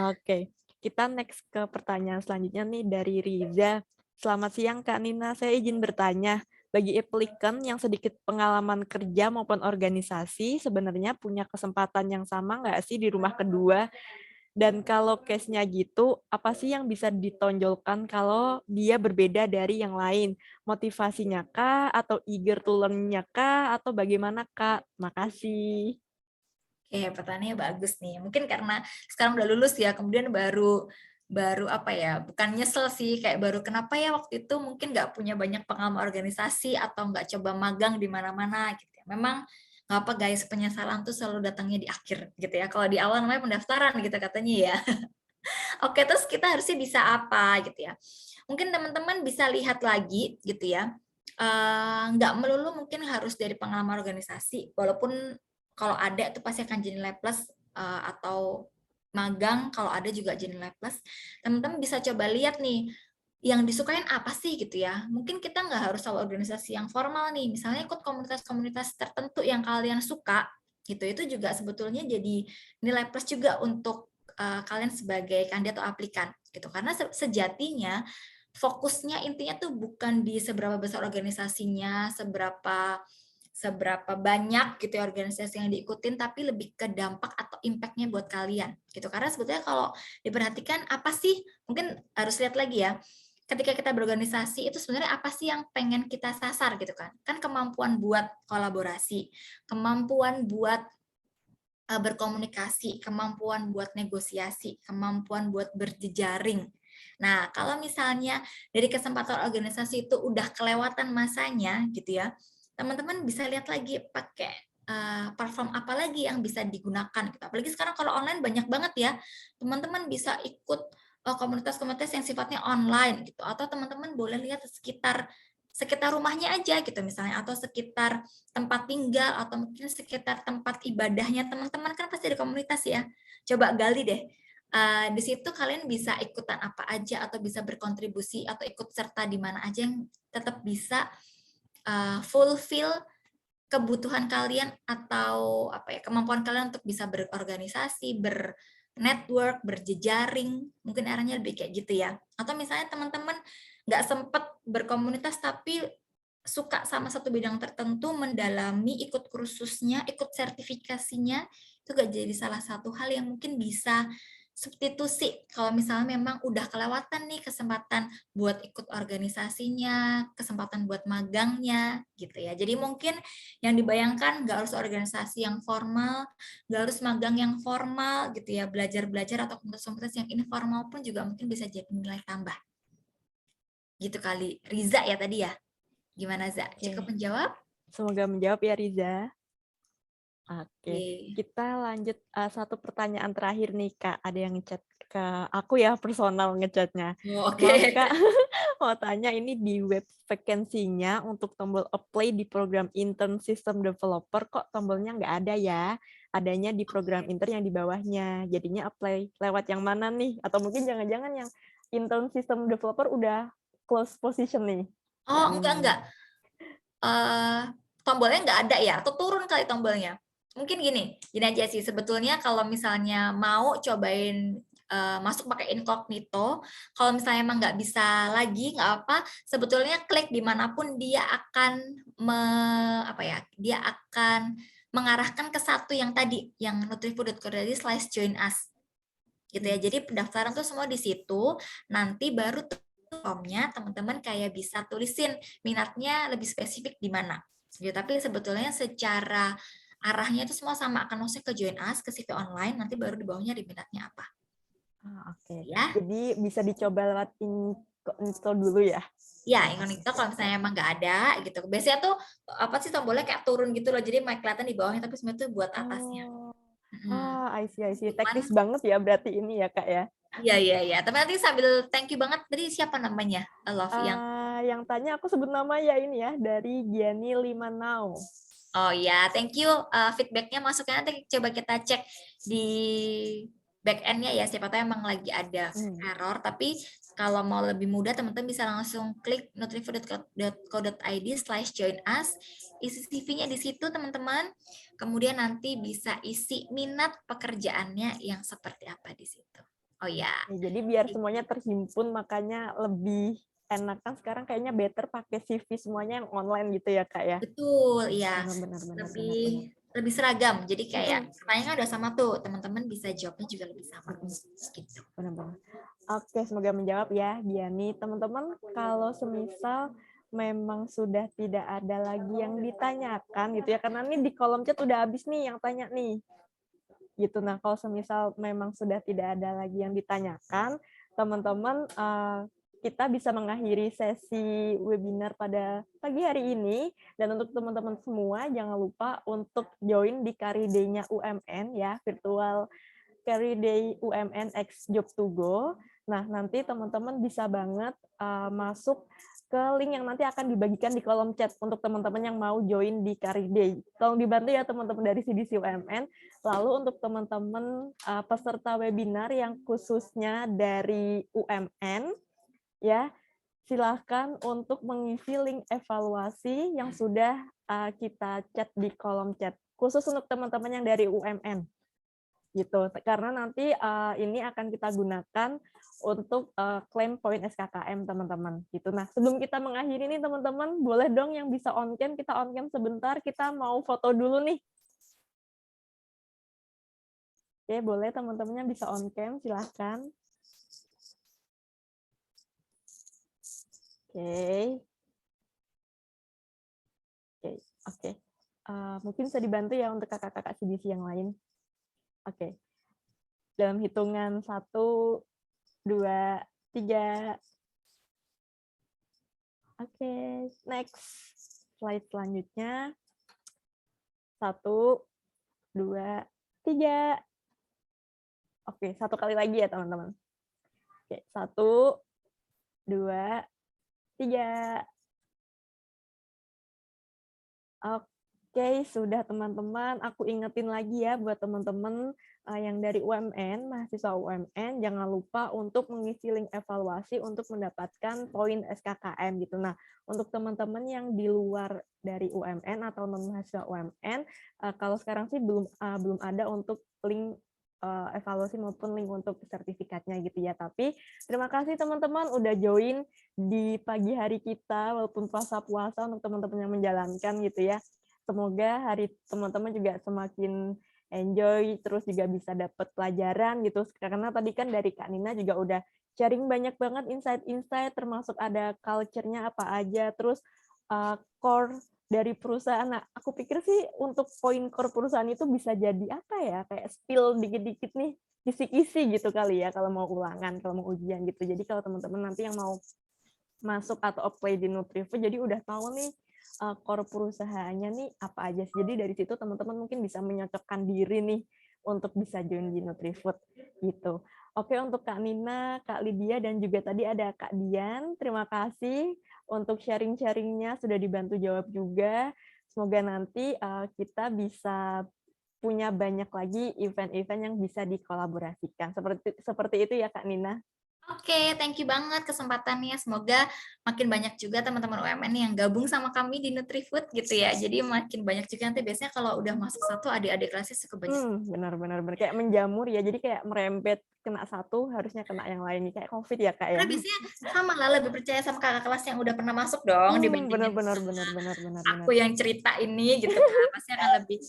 Speaker 4: Oke, kita next ke pertanyaan selanjutnya nih dari Riza. Selamat siang Kak Nina, saya izin bertanya. Bagi applicant yang sedikit pengalaman kerja maupun organisasi, sebenarnya punya kesempatan yang sama nggak sih di rumah kedua? Dan kalau case-nya gitu, apa sih yang bisa ditonjolkan kalau dia berbeda dari yang lain? Motivasinya kah? Atau eager to learn-nya kah? Atau bagaimana, Kak? Makasih.
Speaker 5: Oke, pertanyaannya bagus nih. Mungkin karena sekarang udah lulus ya, kemudian baru apa ya, bukan nyesel sih, kayak baru kenapa ya waktu itu mungkin nggak punya banyak pengalaman organisasi atau nggak coba magang di mana-mana gitu ya. Memang nggak apa guys, penyesalan tuh selalu datangnya di akhir gitu ya. Kalau di awal namanya pendaftaran gitu katanya ya. Oke, terus kita harusnya bisa apa gitu ya. Mungkin teman-teman bisa lihat lagi gitu ya. Nggak melulu mungkin harus dari pengalaman organisasi, walaupun kalau ada itu pasti akan jadi nilai plus atau magang, kalau ada juga Jenilab Plus, teman-teman bisa coba lihat nih, yang disukain apa sih gitu ya. Mungkin kita nggak harus tahu organisasi yang formal nih, misalnya ikut komunitas-komunitas tertentu yang kalian suka, gitu. Itu juga sebetulnya jadi nilai plus juga untuk kalian sebagai kandidat atau aplikan, gitu. Karena sejatinya fokusnya intinya tuh bukan di seberapa besar organisasinya, seberapa banyak gitu ya organisasi yang diikutin, tapi lebih ke dampak atau impact-nya buat kalian gitu. Karena sebetulnya kalau diperhatikan apa sih, mungkin harus lihat lagi ya, ketika kita berorganisasi itu sebenarnya apa sih yang pengen kita sasar gitu kan. Kan kemampuan buat kolaborasi, kemampuan buat berkomunikasi, kemampuan buat negosiasi, kemampuan buat berjejaring. Nah, kalau misalnya dari kesempatan organisasi itu udah kelewatan masanya gitu ya, teman-teman bisa lihat lagi pakai platform apa lagi yang bisa digunakan gitu. Apalagi sekarang kalau online banyak banget ya, teman-teman bisa ikut komunitas-komunitas yang sifatnya online gitu, atau teman-teman boleh lihat sekitar rumahnya aja gitu misalnya, atau sekitar tempat tinggal, atau mungkin sekitar tempat ibadahnya teman-teman, kan pasti ada komunitas ya. Coba gali deh. Di situ kalian bisa ikutan apa aja, atau bisa berkontribusi, atau ikut serta di mana aja yang tetap bisa fulfill kebutuhan kalian atau apa ya, kemampuan kalian untuk bisa berorganisasi, bernetwork, berjejaring, mungkin arahnya lebih kayak gitu ya. Atau misalnya teman-teman nggak sempat berkomunitas tapi suka sama satu bidang tertentu, mendalami, ikut kursusnya, ikut sertifikasinya, itu gak jadi salah satu hal yang mungkin bisa substitusi kalau misalnya memang udah kelewatan nih kesempatan buat ikut organisasinya, kesempatan buat magangnya gitu ya. Jadi mungkin yang dibayangkan nggak harus organisasi yang formal, nggak harus magang yang formal gitu ya, belajar-belajar atau komunitas-komunitas yang informal pun juga mungkin bisa jadi nilai tambah. Gitu kali. Riza ya tadi ya? Gimana Za? Cukup menjawab?
Speaker 4: Semoga menjawab ya Riza. Oke,
Speaker 5: Oke.
Speaker 4: kita lanjut satu pertanyaan terakhir nih Kak. Ada yang ngechat ke aku ya, personal ngechatnya.
Speaker 5: Oh, oke.
Speaker 4: Maaf Kak, mau tanya ini di web vacancy-nya untuk tombol apply di program intern system developer kok tombolnya nggak ada ya? Adanya di program intern yang di bawahnya. Jadinya apply lewat yang mana nih? Atau mungkin jangan-jangan yang intern system developer udah close position nih?
Speaker 5: Oh, enggak. Tombolnya nggak ada ya? Atau turun kali tombolnya? Mungkin gini aja sih. Sebetulnya kalau misalnya mau cobain masuk pakai incognito, kalau misalnya emang nggak bisa lagi, nggak apa, sebetulnya klik dimanapun dia akan dia akan mengarahkan ke satu yang tadi, yang nutrifood.co.id/join us. Gitu ya. Jadi pendaftaran tuh semua di situ, nanti baru formnya teman-teman kayak bisa tulisin minatnya lebih spesifik di mana. Gitu. Tapi sebetulnya secara arahnya itu semua sama, akan masuk ke join us, ke CV online, nanti baru di bawahnya di minatnya apa.
Speaker 4: Oke.
Speaker 5: Ya.
Speaker 4: Jadi bisa dicoba lewat incognito dulu ya?
Speaker 5: Ya, incognito kalau misalnya emang nggak ada gitu. Biasanya tuh apa sih tombolnya kayak turun gitu loh, jadi kelihatan di bawahnya, tapi sebenarnya tuh buat atasnya.
Speaker 4: I see. Teknis
Speaker 5: Cuman,
Speaker 4: banget ya berarti ini ya Kak ya?
Speaker 5: iya. Tapi nanti sambil thank you banget, tadi siapa namanya? Love yang
Speaker 4: Yang tanya aku sebut nama ya ini ya, dari Gianni Limanau.
Speaker 5: Oh ya, thank you. Feedbacknya masuknya nanti coba kita cek di back end-nya ya. Siapa tahu emang lagi ada error. Tapi kalau mau lebih mudah, teman-teman bisa langsung klik nutrifood.co.id/join us. Isi CV-nya di situ, teman-teman. Kemudian nanti bisa isi minat pekerjaannya yang seperti apa di situ. Oh ya.
Speaker 4: Jadi biar semuanya terhimpun, makanya lebih enak kan sekarang kayaknya better pakai CV semuanya yang online gitu ya Kak ya?
Speaker 5: Betul, iya.
Speaker 4: Benar.
Speaker 5: Lebih seragam. Jadi kayak pertanyaannya udah sama tuh, teman-teman bisa jawabnya juga lebih sama. Gitu.
Speaker 4: Benar. Oke, semoga menjawab ya, Gianni. Teman-teman, kalau semisal memang sudah tidak ada lagi yang ditanyakan gitu ya, karena ini di kolom chat udah habis nih yang tanya nih. Gitu. Nah, kalau semisal memang sudah tidak ada lagi yang ditanyakan, teman-teman kita bisa mengakhiri sesi webinar pada pagi hari ini. Dan untuk teman-teman semua, jangan lupa untuk join di Career Day-nya UMN ya, virtual Career Day UMN X Job to Go. Nah, nanti teman-teman bisa banget masuk ke link yang nanti akan dibagikan di kolom chat untuk teman-teman yang mau join di Career Day. Tolong dibantu ya teman-teman dari CDC UMN. Lalu untuk teman-teman peserta webinar yang khususnya dari UMN, ya silahkan untuk mengisi link evaluasi yang sudah kita chat di kolom chat. Khusus untuk teman-teman yang dari UMN. Gitu, karena nanti ini akan kita gunakan untuk klaim poin SKKM teman-teman gitu. Nah, sebelum kita mengakhiri nih teman-teman, boleh dong yang bisa on cam, kita on cam sebentar, kita mau foto dulu nih. Oke, boleh teman-teman yang bisa on cam, silahkan. Oke. Oke. Mungkin bisa dibantu ya untuk kakak-kakak CDC yang lain. Oke. Dalam hitungan 1, 2, 3. Oke, next. Slide selanjutnya. 1, 2, 3. Oke, 1 kali lagi ya teman-teman. Oke, 1, 2, 3. Oke, sudah teman-teman. Aku ingetin lagi ya buat teman-teman yang dari UMN, mahasiswa UMN, jangan lupa untuk mengisi link evaluasi untuk mendapatkan poin SKKM gitu. Nah, untuk teman-teman yang di luar dari UMN atau non mahasiswa UMN, kalau sekarang sih belum ada untuk link evaluasi maupun link untuk sertifikatnya gitu ya. Tapi terima kasih teman-teman udah join di pagi hari kita walaupun puasa-puasa untuk teman-teman yang menjalankan gitu ya. Semoga hari teman-teman juga semakin enjoy, terus juga bisa dapat pelajaran gitu. Karena tadi kan dari Kak Nina juga udah sharing banyak banget insight-insight, termasuk ada culture-nya apa aja, terus core dari perusahaan. Nah, aku pikir sih untuk poin core perusahaan itu bisa jadi apa ya, kayak spill dikit-dikit nih, kisi-kisi gitu kali ya, kalau mau ulangan, kalau mau ujian gitu. Jadi kalau teman-teman nanti yang mau masuk atau apply di Nutrifood, jadi udah tahu nih core perusahaannya nih apa aja sih. Jadi dari situ teman-teman mungkin bisa menyocokkan diri nih untuk bisa join di Nutrifood gitu. Oke, untuk Kak Nina, Kak Lydia, dan juga tadi ada Kak Dian, terima kasih untuk sharing-sharingnya, sudah dibantu jawab juga. Semoga nanti kita bisa punya banyak lagi event-event yang bisa dikolaborasikan. Seperti itu ya Kak Nina.
Speaker 5: Oke, thank you banget kesempatannya. Semoga makin banyak juga teman-teman UMN yang gabung sama kami di Nutrifood gitu ya. Jadi makin banyak juga nanti biasanya kalau udah masuk satu adik-adik kelasnya suka banyak.
Speaker 4: Benar kayak menjamur ya. Jadi kayak merembet, kena satu harusnya kena yang lain, kayak COVID ya Kak ya.
Speaker 5: Karena biasanya sama lah, lebih percaya sama kakak kelas yang udah pernah masuk dong dibandingin
Speaker 4: Benar.
Speaker 5: aku yang cerita ini gitu kan. Pasti akan lebih.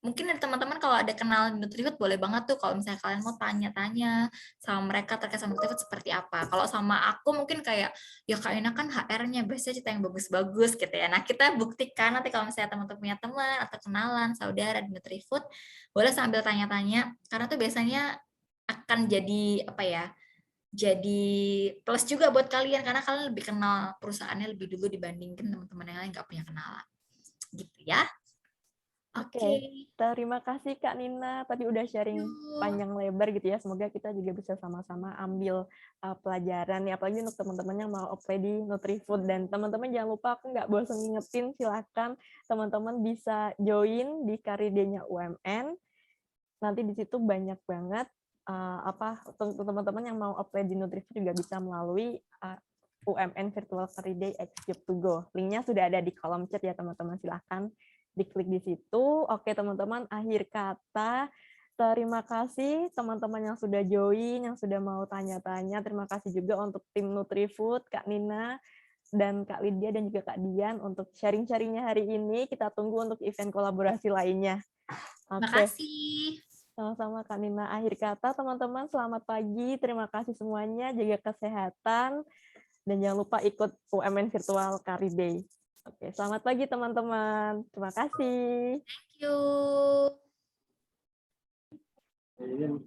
Speaker 5: Mungkin dari teman-teman kalau ada kenal Nutrifood boleh banget tuh kalau misalnya kalian mau tanya-tanya sama mereka terkait sama Nutrifood seperti apa. Kalau sama aku mungkin kayak ya Kak Ina kan HR-nya biasanya cerita yang bagus-bagus gitu ya. Nah, kita buktikan nanti kalau misalnya teman-teman punya teman atau kenalan saudara di Nutrifood, boleh sambil tanya-tanya karena tuh biasanya akan jadi apa ya? Jadi plus juga buat kalian karena kalian lebih kenal perusahaannya lebih dulu dibandingkan teman-teman yang lain nggak punya kenalan. Gitu ya.
Speaker 4: Oke, terima kasih Kak Nina. Tadi udah sharing panjang lebar gitu ya. Semoga kita juga bisa sama-sama ambil pelajaran ya. Apalagi untuk teman-teman yang mau apply di Nutrifood. Dan teman-teman jangan lupa, aku nggak bosan ngingetin, silahkan teman-teman bisa join di Career Day-nya UMN. Nanti di situ banyak banget untuk teman-teman yang mau apply di Nutrifood juga bisa melalui UMN Virtual Career Day Execute to Go. Linknya sudah ada di kolom chat ya teman-teman. Silahkan diklik di situ. Oke teman-teman, akhir kata terima kasih teman-teman yang sudah join, yang sudah mau tanya-tanya. Terima kasih juga untuk tim Nutrifood, Kak Nina dan Kak Lydia dan juga Kak Dian untuk sharing-sharingnya hari ini. Kita tunggu untuk event kolaborasi lainnya.
Speaker 5: Terima kasih.
Speaker 4: Sama-sama Kak Nina. Akhir kata teman-teman, selamat pagi. Terima kasih semuanya. Jaga kesehatan dan jangan lupa ikut UMN Virtual Career Day. Oke, selamat pagi teman-teman. Terima kasih.
Speaker 5: Thank you.